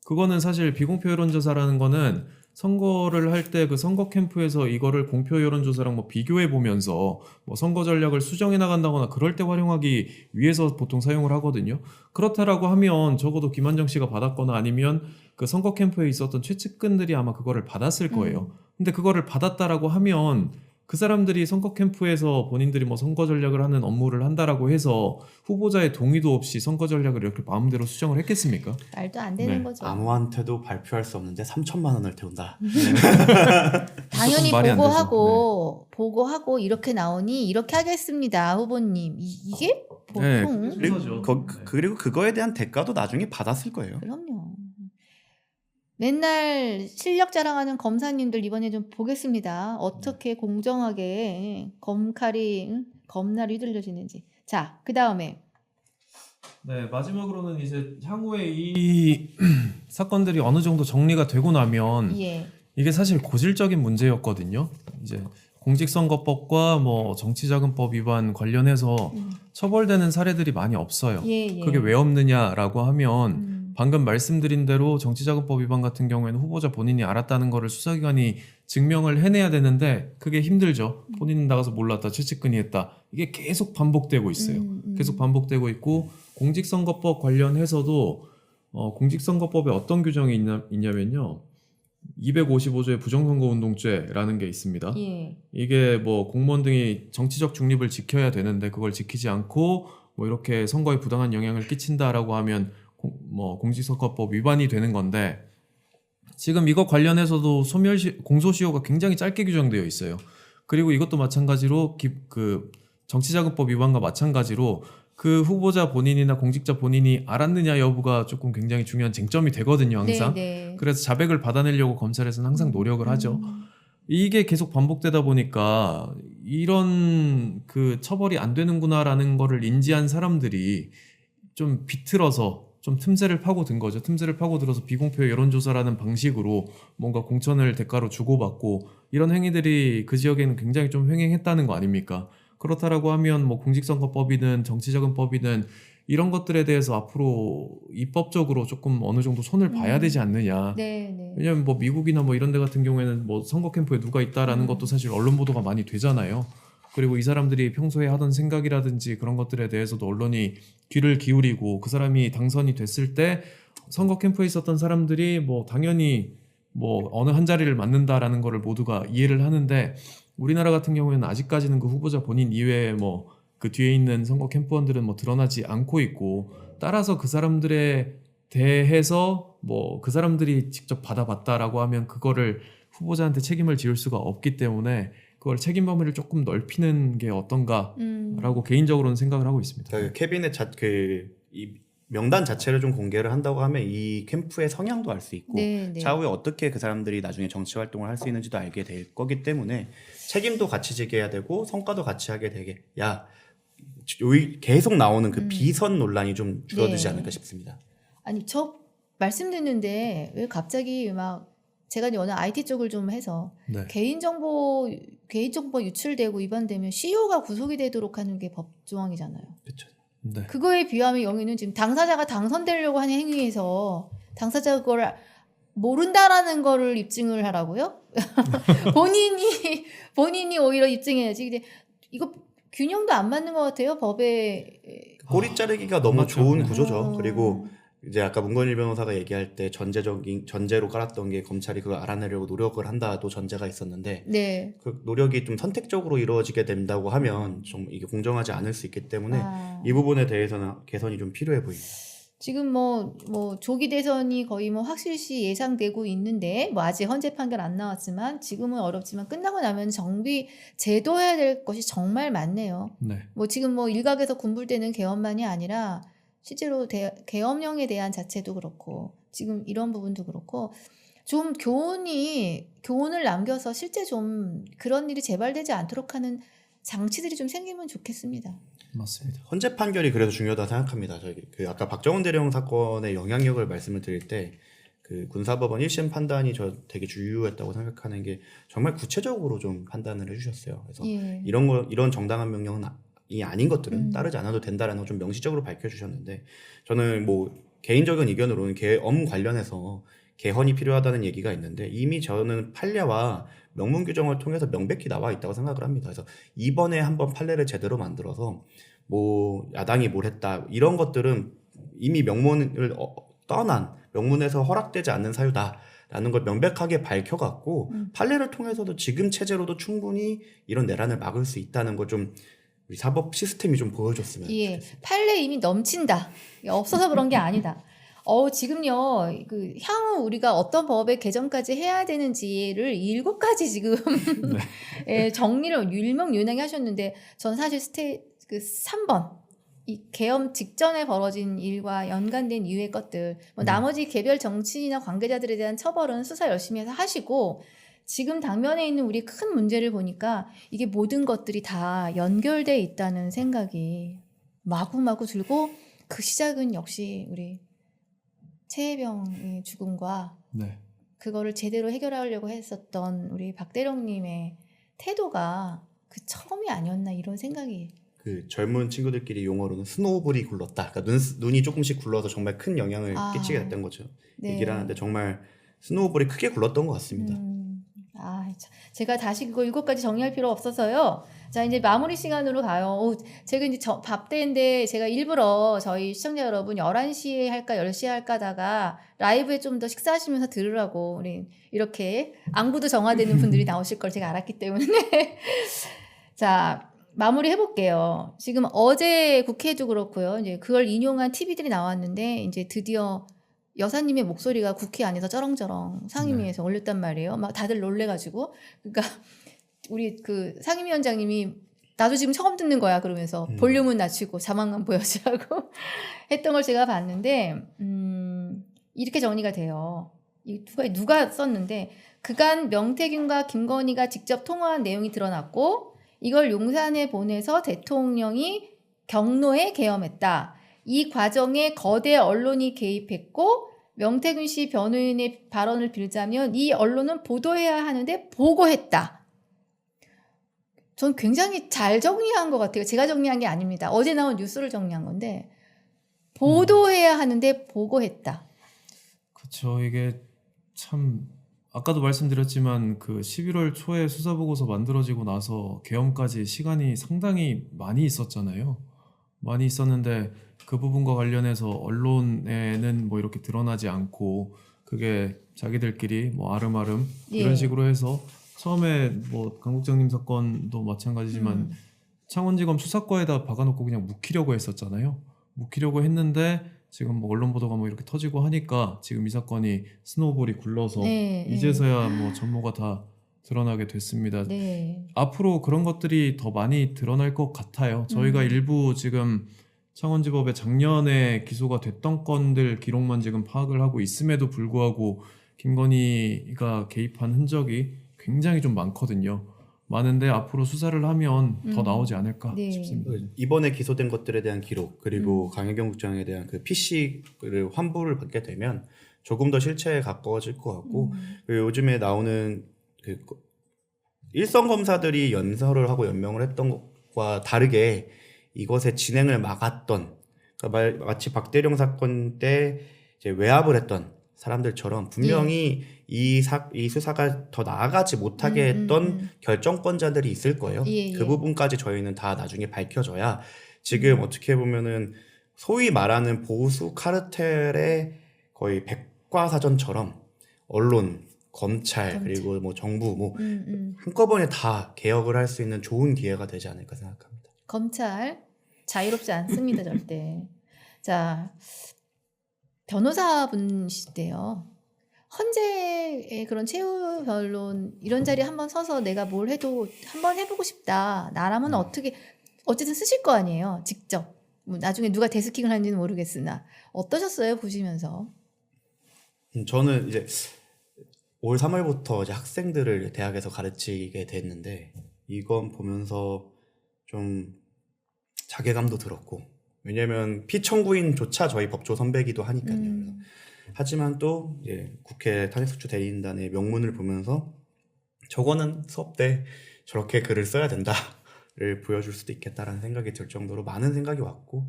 그거는 사실 비공표 여론조사라는 거는 선거를 할 때 그 선거 캠프에서 이거를 공표 여론조사랑 뭐 비교해 보면서 뭐 선거 전략을 수정해 나간다거나 그럴 때 활용하기 위해서 보통 사용을 하거든요. 그렇다라고 하면 적어도 김한정 씨가 받았거나 아니면 그 선거 캠프에 있었던 최측근들이 아마 그거를 받았을 거예요. 근데 그거를 받았다라고 하면 그 사람들이 선거 캠프에서 본인들이 뭐 선거 전략을 하는 업무를 한다라고 해서 후보자의 동의도 없이 선거 전략을 이렇게 마음대로 수정을 했겠습니까? 말도 안 되는 네. 거죠. 아무한테도 발표할 수 없는데 3천만 원을 태운다. 당연히 조금 말이 안 보고하고 이렇게 나오니 이렇게 하겠습니다, 후보님. 이게 네. 보통 그리고 그거에 대한 대가도 나중에 받았을 거예요. 그럼요. 맨날 실력 자랑하는 검사님들 이번에 좀 보겠습니다. 어떻게 공정하게 검날이 휘둘려지는지. 자, 그 다음에 네, 마지막으로는 이제 향후에 이 사건들이 어느 정도 정리가 되고 나면 예, 이게 사실 고질적인 문제였거든요. 이제 공직선거법과 뭐 정치자금법 위반 관련해서 처벌되는 사례들이 많이 없어요. 예. 그게 왜 없느냐라고 하면 방금 말씀드린 대로 정치자금법 위반 같은 경우에는 후보자 본인이 알았다는 거를 수사기관이 증명을 해내야 되는데 그게 힘들죠. 본인은 나가서 몰랐다, 최측근이 했다. 이게 계속 반복되고 있어요. 계속 반복되고 있고 공직선거법 관련해서도 공직선거법에 어떤 규정이 있냐면요. 255조의 부정선거운동죄라는 게 있습니다. 예. 이게 뭐 공무원 등이 정치적 중립을 지켜야 되는데 그걸 지키지 않고 뭐 이렇게 선거에 부당한 영향을 끼친다라고 하면 공직선거법 위반이 되는 건데 지금 이거 관련해서도 공소시효가 굉장히 짧게 규정되어 있어요. 그리고 이것도 마찬가지로 그 정치자금법 위반과 마찬가지로 그 후보자 본인이나 공직자 본인이 알았느냐 여부가 조금 굉장히 중요한 쟁점이 되거든요, 항상. 네. 그래서 자백을 받아내려고 검찰에서는 항상 노력을 하죠. 이게 계속 반복되다 보니까 이런 그 처벌이 안 되는구나라는 거를 인지한 사람들이 좀 비틀어서 좀 틈새를 파고든 거죠. 틈새를 파고들어서 비공표 여론조사라는 방식으로 뭔가 공천을 대가로 주고받고 이런 행위들이 그 지역에는 굉장히 좀 횡행했다는 거 아닙니까? 그렇다라고 하면 뭐 공직선거법이든 정치자금법이든 이런 것들에 대해서 앞으로 입법적으로 조금 어느 정도 손을 봐야 되지 않느냐. 네. 왜냐면 뭐 미국이나 뭐 이런 데 같은 경우에는 뭐 선거 캠프에 누가 있다라는 것도 사실 언론 보도가 많이 되잖아요. 그리고 이 사람들이 평소에 하던 생각이라든지 그런 것들에 대해서도 언론이 귀를 기울이고 그 사람이 당선이 됐을 때 선거 캠프에 있었던 사람들이 뭐 당연히 뭐 어느 한 자리를 맡는다라는 거를 모두가 이해를 하는데 우리나라 같은 경우에는 아직까지는 그 후보자 본인 이외에 뭐 그 뒤에 있는 선거 캠프원들은 뭐 드러나지 않고 있고 따라서 그 사람들에 대해서 뭐 그 사람들이 직접 받아봤다라고 하면 그거를 후보자한테 책임을 지을 수가 없기 때문에 그걸 책임 범위를 조금 넓히는 게 어떤가라고 개인적으로는 생각을 하고 있습니다. 그 캐비넷 이 명단 자체를 좀 공개를 한다고 하면 이 캠프의 성향도 알 수 있고 네. 차후에 어떻게 그 사람들이 나중에 정치 활동을 할 수 있는지도 알게 될 거기 때문에 책임도 같이 지게 해야 되고 성과도 같이 하게 되게 계속 나오는 그 비선 논란이 좀 줄어들지 네. 않을까 싶습니다. 아니 저 말씀 듣는데 왜 갑자기 막 제가 워낙 IT 쪽을 좀 해서 네. 개인정보 유출되고 위반되면 CEO가 구속이 되도록 하는 게 법 조항이잖아요. 그렇죠. 네. 그거에 비하면 여기는 지금 당사자가 당선되려고 하는 행위에서 당사자가 그걸 모른다라는 거를 입증을 하라고요? 본인이 오히려 입증해야지. 근데 이거 균형도 안 맞는 것 같아요. 법에. 꼬리 자르기가 너무 맞죠. 좋은 네. 구조죠. 그리고 이제 아까 문건일 변호사가 얘기할 때 전제로 깔았던 게 검찰이 그걸 알아내려고 노력을 한다도 전제가 있었는데 네. 그 노력이 좀 선택적으로 이루어지게 된다고 하면 좀 이게 공정하지 않을 수 있기 때문에 이 부분에 대해서는 개선이 좀 필요해 보입니다. 지금 뭐 조기 대선이 거의 뭐 확실시 예상되고 있는데 뭐 아직 헌재 판결 안 나왔지만 지금은 어렵지만 끝나고 나면 정비 제도해야 될 것이 정말 많네요. 네. 뭐 지금 뭐 일각에서 군불대는 계엄만이 아니라 실제로 계엄령에 대한 자체도 그렇고 지금 이런 부분도 그렇고 좀 교훈을 남겨서 실제 좀 그런 일이 재발되지 않도록 하는 장치들이 좀 생기면 좋겠습니다. 맞습니다. 헌재 판결이 그래서 중요하다 생각합니다. 저희 그 아까 박정훈 대령 사건의 영향력을 말씀을 드릴 때 그 군사법원 1심 판단이 저 되게 주요했다고 생각하는 게 정말 구체적으로 좀 판단을 해주셨어요. 그래서 예. 이런 정당한 명령은 이 아닌 것들은 음. 따르지 않아도 된다라는 걸 좀 명시적으로 밝혀주셨는데 저는 뭐 개인적인 의견으로는 계엄 관련해서 개헌이 필요하다는 얘기가 있는데 이미 저는 판례와 명문 규정을 통해서 명백히 나와 있다고 생각을 합니다. 그래서 이번에 한번 판례를 제대로 만들어서 뭐 야당이 뭘 했다 이런 것들은 이미 명문을 떠난 명문에서 허락되지 않는 사유다라는 걸 명백하게 밝혀갖고 판례를 통해서도 지금 체제로도 충분히 이런 내란을 막을 수 있다는 걸 좀 우리 사법 시스템이 좀 보여줬으면 예, 좋겠습니다. 판례 이미 넘친다. 없어서 그런 게 아니다. 지금요, 그 향후 우리가 어떤 법의 개정까지 해야 되는지를 7가지 지금 예, 정리를 일명요양히 하셨는데 전 사실 그 3번 이 계엄 직전에 벌어진 일과 연관된 이유의 것들 나머지 개별 정치인이나 관계자들에 대한 처벌은 수사 열심히 해서 하시고 지금 당면에 있는 우리 큰 문제를 보니까 이게 모든 것들이 다 연결돼 있다는 생각이 마구마구 들고 그 시작은 역시 우리 최혜병의 죽음과 네. 그거를 제대로 해결하려고 했었던 우리 박대령님의 태도가 그 처음이 아니었나 이런 생각이. 그 젊은 친구들끼리 용어로는 스노우볼이 굴렀다. 그러니까 눈이 조금씩 굴러서 정말 큰 영향을 끼치게 됐던 거죠. 네. 얘기를 하는데 정말 스노우볼이 크게 굴렀던 것 같습니다. 제가 다시 그거 7가지 정리할 필요 없어서요. 자, 이제 마무리 시간으로 가요. 제가 이제 밥 때인데 제가 일부러 저희 시청자 여러분 11시에 할까 10시에 할까 하다가 라이브에 좀 더 식사하시면서 들으라고 우리 이렇게 안구도 정화되는 분들이 나오실 걸 제가 알았기 때문에 자, 마무리 해볼게요. 지금 어제 국회도 그렇고요. 이제 그걸 인용한 TV들이 나왔는데 이제 드디어 여사님의 목소리가 국회 안에서 쩌렁쩌렁 상임위에서 올렸단 말이에요. 막 다들 놀래가지고. 그러니까 우리 그 상임위원장님이 나도 지금 처음 듣는 거야 그러면서 볼륨은 낮추고 자만감 보여주라고 했던 걸 제가 봤는데 이렇게 정리가 돼요. 누가 썼는데 그간 명태균과 김건희가 직접 통화한 내용이 드러났고 이걸 용산에 보내서 대통령이 경로에 계엄했다. 이 과정에 거대 언론이 개입했고 명태균 씨 변호인의 발언을 빌자면 이 언론은 보도해야 하는데 보고했다. 전 굉장히 잘 정리한 것 같아요. 제가 정리한 게 아닙니다. 어제 나온 뉴스를 정리한 건데 보도해야 하는데 보고했다. 그렇죠. 이게 참 아까도 말씀드렸지만 그 11월 초에 수사보고서 만들어지고 나서 계엄까지 시간이 상당히 많이 있었잖아요. 많이 있었는데 그 부분과 관련해서 언론에는 뭐 이렇게 드러나지 않고 그게 자기들끼리 뭐 아름아름 이런 식으로 해서 처음에 뭐 강국장님 사건도 마찬가지지만 창원지검 수사과에다 박아놓고 그냥 묵히려고 했었잖아요. 묵히려고 했는데 지금 뭐 언론 보도가 뭐 이렇게 터지고 하니까 지금 이 사건이 스노우볼이 굴러서 이제서야 뭐 전모가 다 드러나게 됐습니다. 네. 앞으로 그런 것들이 더 많이 드러날 것 같아요. 저희가 일부 지금 창원지법에 작년에 기소가 됐던 건들 기록만 지금 파악을 하고 있음에도 불구하고 김건희가 개입한 흔적이 굉장히 좀 많거든요. 많은데 앞으로 수사를 하면 더 나오지 않을까 싶습니다. 이번에 기소된 것들에 대한 기록 그리고 강혜경 국장에 대한 그 PC를 환불을 받게 되면 조금 더 실체에 가까워질 것 같고 그리고 요즘에 나오는 그 일선 검사들이 연설을 하고 연명을 했던 것과 다르게 이것의 진행을 막았던 그러니까 마치 박대령 사건 때 이제 외압을 했던 사람들처럼 분명히 이 수사가 더 나아가지 못하게 했던 결정권자들이 있을 거예요. 그 부분까지 저희는 다 나중에 밝혀져야 지금 어떻게 보면은 소위 말하는 보수 카르텔의 거의 백과사전처럼 언론, 검찰 그리고 뭐 정부 뭐 한꺼번에 다 개혁을 할 수 있는 좋은 기회가 되지 않을까 생각합니다. 검찰 자유롭지 않습니다 절대. 자 변호사분이시대요. 헌재의 그런 최후 변론 이런 자리에 한번 서서 내가 뭘 해도 한번 해보고 싶다. 나라면 어쨌든 쓰실 거 아니에요. 직접. 뭐 나중에 누가 데스킹을 하는지는 모르겠으나 어떠셨어요 보시면서? 저는 이제 올 3월부터 이제 학생들을 대학에서 가르치게 됐는데 이건 보면서 좀 자괴감도 들었고 왜냐면 피청구인조차 저희 법조 선배기도 하니까요. 그래서 하지만 또 이제 국회 탄핵소추 대리인단의 명문을 보면서 저거는 수업 때 저렇게 글을 써야 된다를 보여줄 수도 있겠다라는 생각이 들 정도로 많은 생각이 왔고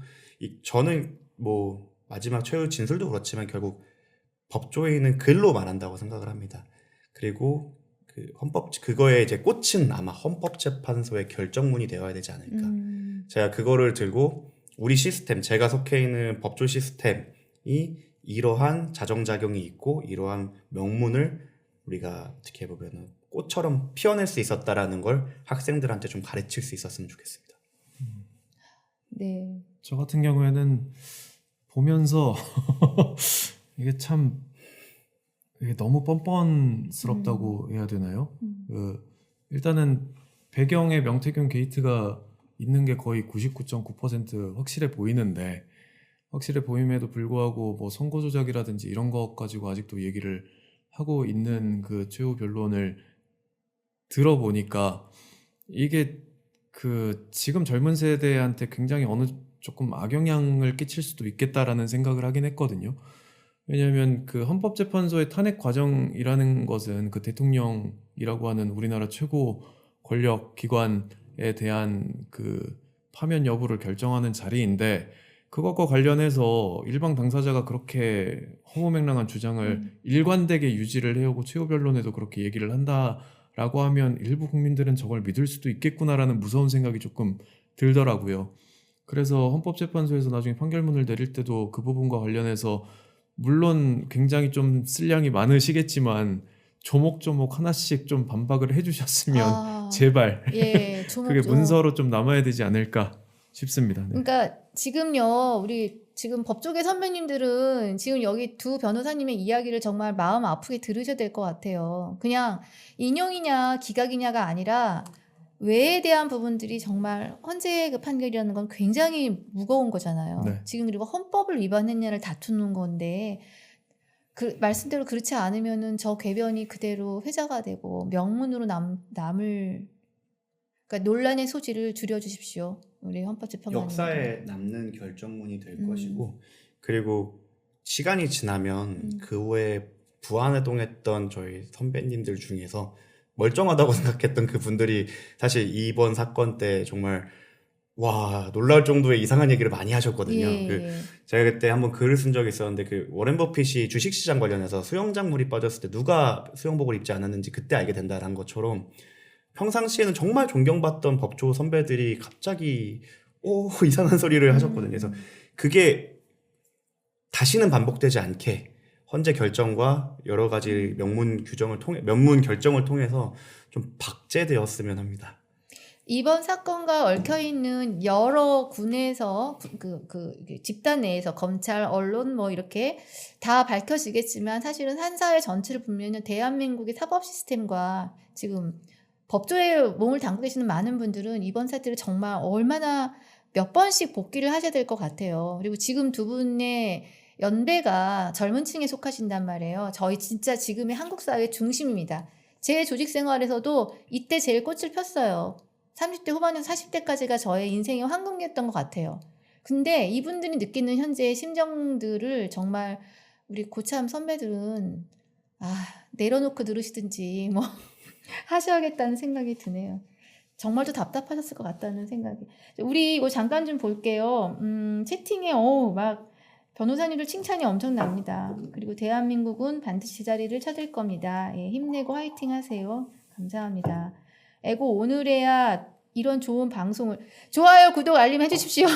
저는 뭐 마지막 최후 진술도 그렇지만 결국 법조인은 글로 말한다고 생각을 합니다. 그리고 그 그거에 이제 꽃은 아마 헌법재판소의 결정문이 되어야 되지 않을까. 제가 그거를 들고 우리 시스템, 제가 속해 있는 법조 시스템이 이러한 자정작용이 있고 이러한 명문을 우리가 어떻게 보면 꽃처럼 피워낼 수 있었다라는 걸 학생들한테 좀 가르칠 수 있었으면 좋겠습니다. 네. 저 같은 경우에는 보면서 이게 참 이게 너무 뻔뻔스럽다고 해야 되나요? 일단은 배경에 명태균 게이트가 있는 게 거의 99.9% 확실해 보이는데 확실해 보임에도 불구하고 뭐 선거 조작이라든지 이런 것 가지고 아직도 얘기를 하고 있는 그 최후 변론을 들어보니까 이게 그 지금 젊은 세대한테 굉장히 어느 조금 악영향을 끼칠 수도 있겠다라는 생각을 하긴 했거든요. 왜냐하면 그 헌법재판소의 탄핵 과정이라는 것은 그 대통령이라고 하는 우리나라 최고 권력 기관에 대한 그 파면 여부를 결정하는 자리인데 그것과 관련해서 일방 당사자가 그렇게 허무맹랑한 주장을 일관되게 유지를 해오고 최후 변론에도 그렇게 얘기를 한다라고 하면 일부 국민들은 저걸 믿을 수도 있겠구나라는 무서운 생각이 조금 들더라고요. 그래서 헌법재판소에서 나중에 판결문을 내릴 때도 그 부분과 관련해서 물론 굉장히 좀 쓸량이 많으시겠지만 조목조목 하나씩 좀 반박을 해주셨으면 제발 예, 그게 문서로 좀 남아야 되지 않을까 싶습니다. 네. 그러니까 지금요, 우리 지금 법조계 선배님들은 지금 여기 두 변호사님의 이야기를 정말 마음 아프게 들으셔야 될 것 같아요. 그냥 인용이냐 기각이냐가 아니라 왜에 대한 부분들이 정말 헌재의 그 판결이라는 건 굉장히 무거운 거잖아요. 네. 지금 그리고 헌법을 위반했냐를 다투는 건데 그 말씀대로 그렇지 않으면은 저 궤변이 그대로 회자가 되고 명문으로 남을 그러니까 논란의 소지를 줄여주십시오. 우리 헌법재판관님. 역사에 남는 결정문이 될 것이고 그리고 시간이 지나면 그 후에 부안해동했던 저희 선배님들 중에서 멀쩡하다고 생각했던 그분들이 사실 이번 사건 때 정말 와 놀랄 정도의 이상한 얘기를 많이 하셨거든요. 제가 그때 한번 글을 쓴 적이 있었는데 그 워렌 버핏이 주식시장 관련해서 수영장물이 빠졌을 때 누가 수영복을 입지 않았는지 그때 알게 된다는 것처럼 평상시에는 정말 존경받던 법조 선배들이 갑자기 이상한 소리를 하셨거든요. 그래서 그게 다시는 반복되지 않게 헌재 결정과 여러 가지 명문 결정을 통해서 좀 박제되었으면 합니다. 이번 사건과 얽혀있는 여러 군에서 집단 내에서 검찰, 언론 뭐 이렇게 다 밝혀지겠지만 사실은 한 사회 전체를 보면 대한민국의 사법 시스템과 지금 법조에 몸을 담고 계시는 많은 분들은 이번 사태를 정말 얼마나 몇 번씩 복귀를 하셔야 될 것 같아요. 그리고 지금 두 분의 연배가 젊은 층에 속하신단 말이에요. 저희 진짜 지금의 한국 사회 중심입니다. 제 조직 생활에서도 이때 제일 꽃을 폈어요. 30대 후반에서 40대까지가 저의 인생의 황금기였던 것 같아요. 근데 이분들이 느끼는 현재의 심정들을 정말 우리 고참 선배들은 내려놓고 들으시든지 뭐 하셔야겠다는 생각이 드네요. 정말 또 답답하셨을 것 같다는 생각이. 우리 이거 잠깐 좀 볼게요. 채팅에 막 변호사님들 칭찬이 엄청납니다. 그리고 대한민국은 반드시 제자리를 찾을 겁니다. 예, 힘내고 화이팅 하세요. 감사합니다. 에고 오늘에야 이런 좋은 방송을 좋아요, 구독, 알림 해주십시오.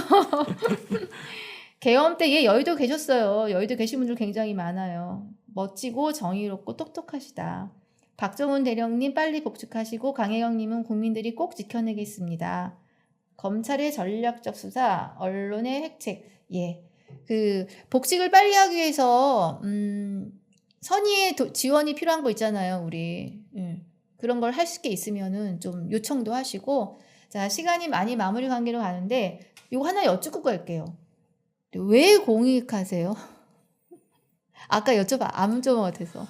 계엄 때 여의도 계셨어요. 여의도 계신 분들 굉장히 많아요. 멋지고 정의롭고 똑똑하시다. 박정훈 대령님 빨리 복직하시고 강혜경님은 국민들이 꼭 지켜내겠습니다. 검찰의 전략적 수사, 언론의 획책. 예. 그 복직을 빨리 하기 위해서 선의의 지원이 필요한 거 있잖아요, 우리. 그런 걸 할 수 있으면은 좀 요청도 하시고. 자, 시간이 많이 마무리 관계로 가는데 이거 하나 여쭙고 갈게요. 왜 공익하세요? 아까 여쭤봐 안 여쭤본 것 같아서.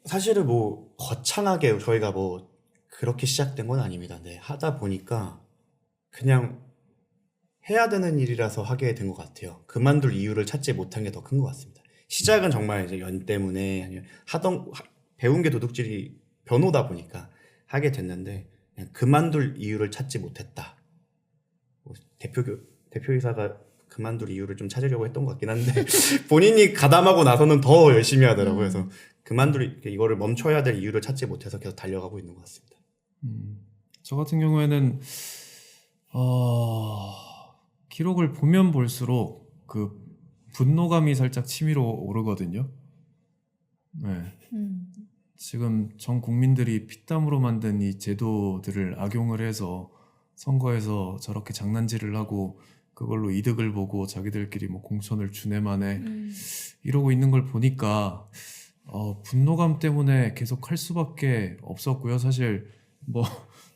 사실은 뭐 거창하게 저희가 뭐 그렇게 시작된 건 아닙니다. 네, 하다 보니까 그냥 해야 되는 일이라서 하게 된 것 같아요. 그만둘 이유를 찾지 못한 게 더 큰 것 같습니다. 시작은 정말 이제 연 때문에 아니면 배운 게 도둑질이 변호다 보니까 하게 됐는데 그냥 그만둘 이유를 찾지 못했다. 뭐 대표이사가 그만둘 이유를 좀 찾으려고 했던 것 같긴 한데 본인이 가담하고 나서는 더 열심히 하더라고요. 그래서 이거를 멈춰야 될 이유를 찾지 못해서 계속 달려가고 있는 것 같습니다. 저 같은 경우에는 기록을 보면 볼수록 그 분노감이 살짝 치밀어 오르거든요. 네. 지금 전 국민들이 피땀으로 만든 이 제도들을 악용을 해서 선거에서 저렇게 장난질을 하고 그걸로 이득을 보고 자기들끼리 뭐 공천을 주네마네 이러고 있는 걸 보니까 분노감 때문에 계속 할 수밖에 없었고요. 사실 뭐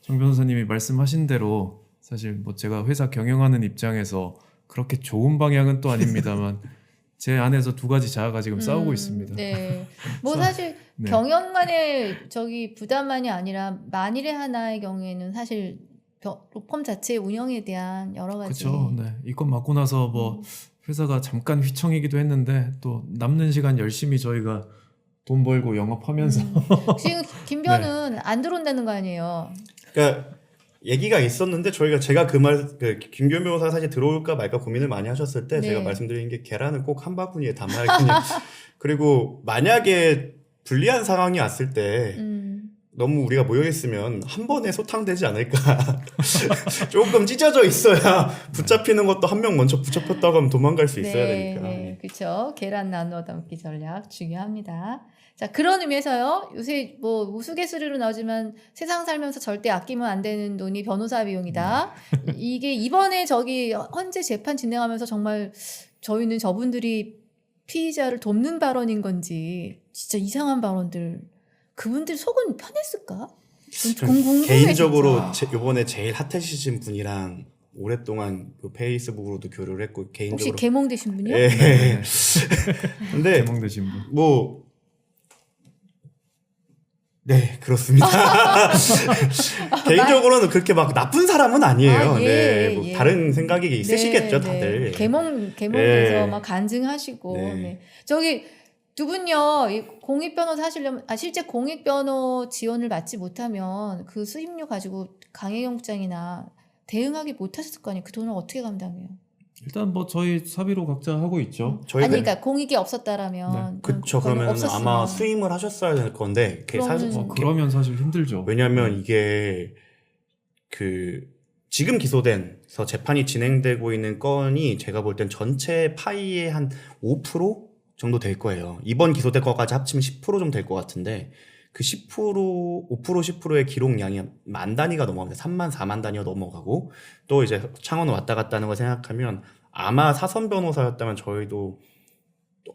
정 변호사님이 말씀하신 대로 사실 뭐 제가 회사 경영하는 입장에서 그렇게 좋은 방향은 또 아닙니다만 제 안에서 두 가지 자아가 지금 싸우고 있습니다. 네. 뭐 사실 네. 경영만의 부담만이 아니라 만일의 하나의 경우에는 사실 로펌 자체의 운영에 대한 여러 가지. 그렇죠. 네. 이건 맞고 나서 뭐 회사가 잠깐 휘청이기도 했는데 또 남는 시간 열심히 저희가 돈 벌고 영업하면서 지금 김변은 안 들어온다는 거 아니에요? 그러니까 얘기가 있었는데 제가 김규현 변호사가 사실 들어올까 말까 고민을 많이 하셨을 때 네. 제가 말씀드린 게 계란은 꼭 한 바구니에 담아야겠냐. 그리고 만약에 불리한 상황이 왔을 때 너무 우리가 모여있으면 한 번에 소탕되지 않을까. 조금 찢어져 있어야 붙잡히는 것도 한 명 먼저 붙잡혔다고 하면 도망갈 수 있어야 되니까. 네, 그렇죠. 계란 나눠 담기 전략 중요합니다. 자, 그런 의미에서요. 요새 뭐 우스갯소리로 나오지만 세상 살면서 절대 아끼면 안 되는 돈이 변호사 비용이다. 이게 이번에 헌재 재판 진행하면서 정말 저희는 저분들이 피의자를 돕는 발언인 건지 진짜 이상한 발언들. 그분들 속은 편했을까? 궁금해, 개인적으로 진짜. 이번에 제일 핫해지신 분이랑 오랫동안 그 페이스북으로도 교류를 했고 개인적으로 혹시 개몽되신 분이요? 예. 네. 근데 개몽되신 분. 뭐 네, 그렇습니다. 개인적으로는 그렇게 막 나쁜 사람은 아니에요. 아, 예, 네, 뭐 예. 다른 생각이 있으시겠죠, 네, 다들. 네. 개몽돼서 예. 막 간증하시고. 네. 네. 저기 두 분요, 이 공익변호사 하시려면, 실제 공익변호 지원을 받지 못하면 그 수임료 가지고 강혜경 국장이나 대응하기 못하셨을 거 아니에요. 그 돈을 어떻게 감당해요? 일단 뭐 저희 사비로 각자 하고 있죠. 아니, 그러니까 공익이 없었다라면. 그쵸. 그러면 아마 수임을 하셨어야 될 건데, 그러면 사실 힘들죠. 왜냐면 이게 지금 기소돼서 재판이 진행되고 있는 건이 제가 볼 땐 전체 파이의 한 5% 정도 될 거예요. 이번 기소된 거까지 합치면 10% 좀 될 것 같은데 그 10%, 5%, 10%의 기록량이 만 단위가 넘어갑니다. 3만, 4만 단위가 넘어가고 또 이제 창원 왔다 갔다 하는 걸 생각하면 아마 사선 변호사였다면 저희도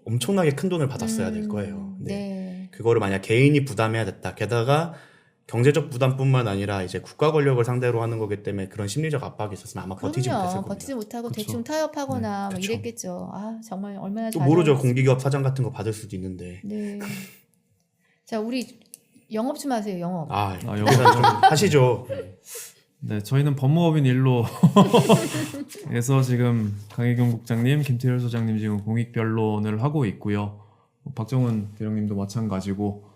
엄청나게 큰 돈을 받았어야 될 거예요. 네. 그거를 만약 개인이 부담해야 됐다. 게다가 경제적 부담뿐만 아니라 이제 국가 권력을 상대로 하는 거기 때문에 그런 심리적 압박이 있었으면 아마 버티지 못했을 겁니다. 버티지 못하고 그쵸. 대충 타협하거나 뭐 그쵸. 이랬겠죠. 아, 정말 얼마나 또 모르죠. 공기업 사장 같은 거 받을 수도 있는데. 네. 자, 우리 영업 좀 하세요. 영업. 영업 좀 하시죠. 네, 저희는 법무법인 일로 에서 지금 강혜경 국장님, 김태열 소장님 지금 공익변론을 하고 있고요. 박정은 대령님도 마찬가지고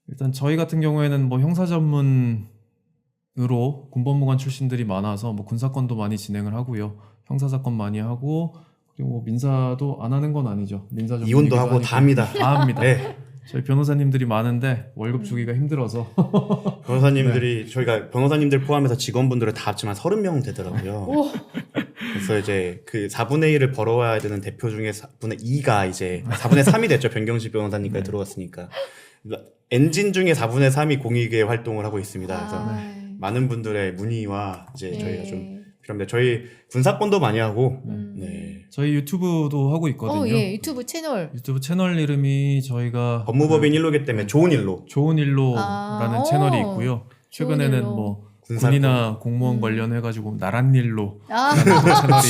일단 저희 같은 경우에는 뭐 형사 전문으로 군법무관 출신들이 많아서 뭐 군사건도 많이 진행을 하고요. 형사 사건 많이 하고 그리고 뭐 민사도 안 하는 건 아니죠. 민사 전문이기도 이혼도 하고 하니까. 다 합니다. 다 합니다. 네. 저희 변호사님들이 많은데 월급 주기가 힘들어서 변호사님들이 저희가 변호사님들 포함해서 직원분들을 다 합치면 30명 되더라고요. 그래서 이제 그 4분의 1을 벌어와야 되는 대표 중에 4분의 2가 이제 4분의 3이 됐죠. 변경식 변호사님까지 들어갔으니까. 엔진 중에 4분의 3이 공익의 활동을 하고 있습니다. 그래서 많은 분들의 문의와 이제 저희가 좀 필요합니다. 저희 군사권도 많이 하고 네. 저희 유튜브도 하고 있거든요. 예, 유튜브 채널. 유튜브 채널 이름이 저희가 법무법인 1로기 때문에 좋은 일로 좋은 일로라는 아, 채널이 오. 있고요. 좋은 최근에는 일로. 뭐 군사권. 군이나 공무원 관련해가지고 나란 일로 아, 채널이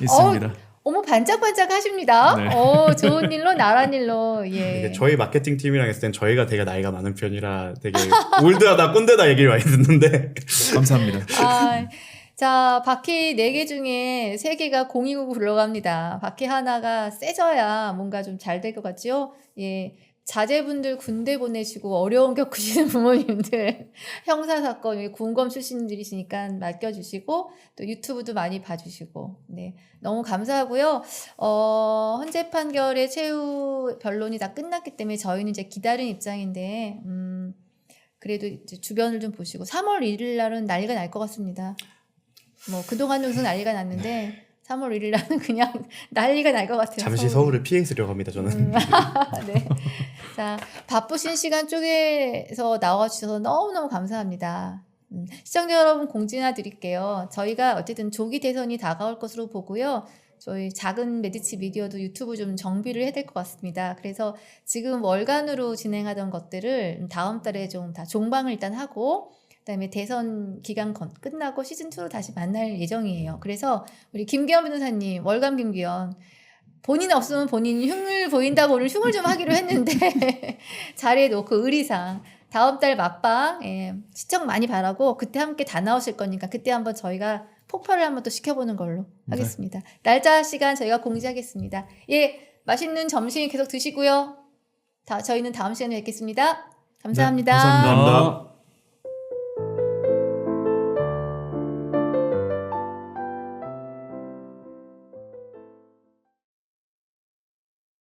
있습니다. 어머 반짝반짝 하십니다. 네. 좋은 일로 나란 일로. 예. 이게 저희 마케팅 팀이랑 했을 땐 저희가 되게 나이가 많은 편이라 되게 올드하다 꼰대다 얘기를 많이 듣는데 감사합니다. 자, 바퀴 4개 중에 3개가 029 굴러갑니다. 바퀴 하나가 세져야 뭔가 좀 잘 될 것 같죠? 예. 자제분들 군대 보내시고 어려움 겪으시는 부모님들 형사사건 군검 출신들이시니까 맡겨주시고 또 유튜브도 많이 봐주시고 네 너무 감사하고요. 헌재 판결의 최후 변론이 다 끝났기 때문에 저희는 이제 기다리는 입장인데 그래도 이제 주변을 좀 보시고 3월 1일 날은 난리가 날 것 같습니다. 뭐 그동안은 무슨 난리가 났는데 3월 1일 날은 그냥 난리가 날 것 같아요. 잠시 서울을 피해 있으려고 합니다. 저는. 네. 자, 바쁘신 시간 쪼개서 나와주셔서 너무너무 감사합니다. 시청자 여러분 공지 하나 드릴게요. 저희가 어쨌든 조기 대선이 다가올 것으로 보고요. 저희 작은 메디치 미디어도 유튜브 좀 정비를 해야 될 것 같습니다. 그래서 지금 월간으로 진행하던 것들을 다음 달에 좀 다 종방을 일단 하고 그다음에 대선 기간 끝나고 시즌2로 다시 만날 예정이에요. 그래서 우리 김기현 변호사님, 월간 김기현 본인 없으면 본인 흉을 보인다고 오늘 흉을 좀 하기로 했는데 자리에 놓고 의리상 다음 달 맞방 시청 많이 바라고 그때 함께 다 나오실 거니까 그때 한번 저희가 폭발을 한번 또 시켜보는 걸로 하겠습니다. 날짜 시간 저희가 공지하겠습니다. 예, 맛있는 점심 계속 드시고요. 저희는 다음 시간에 뵙겠습니다. 감사합니다. 네, 감사합니다.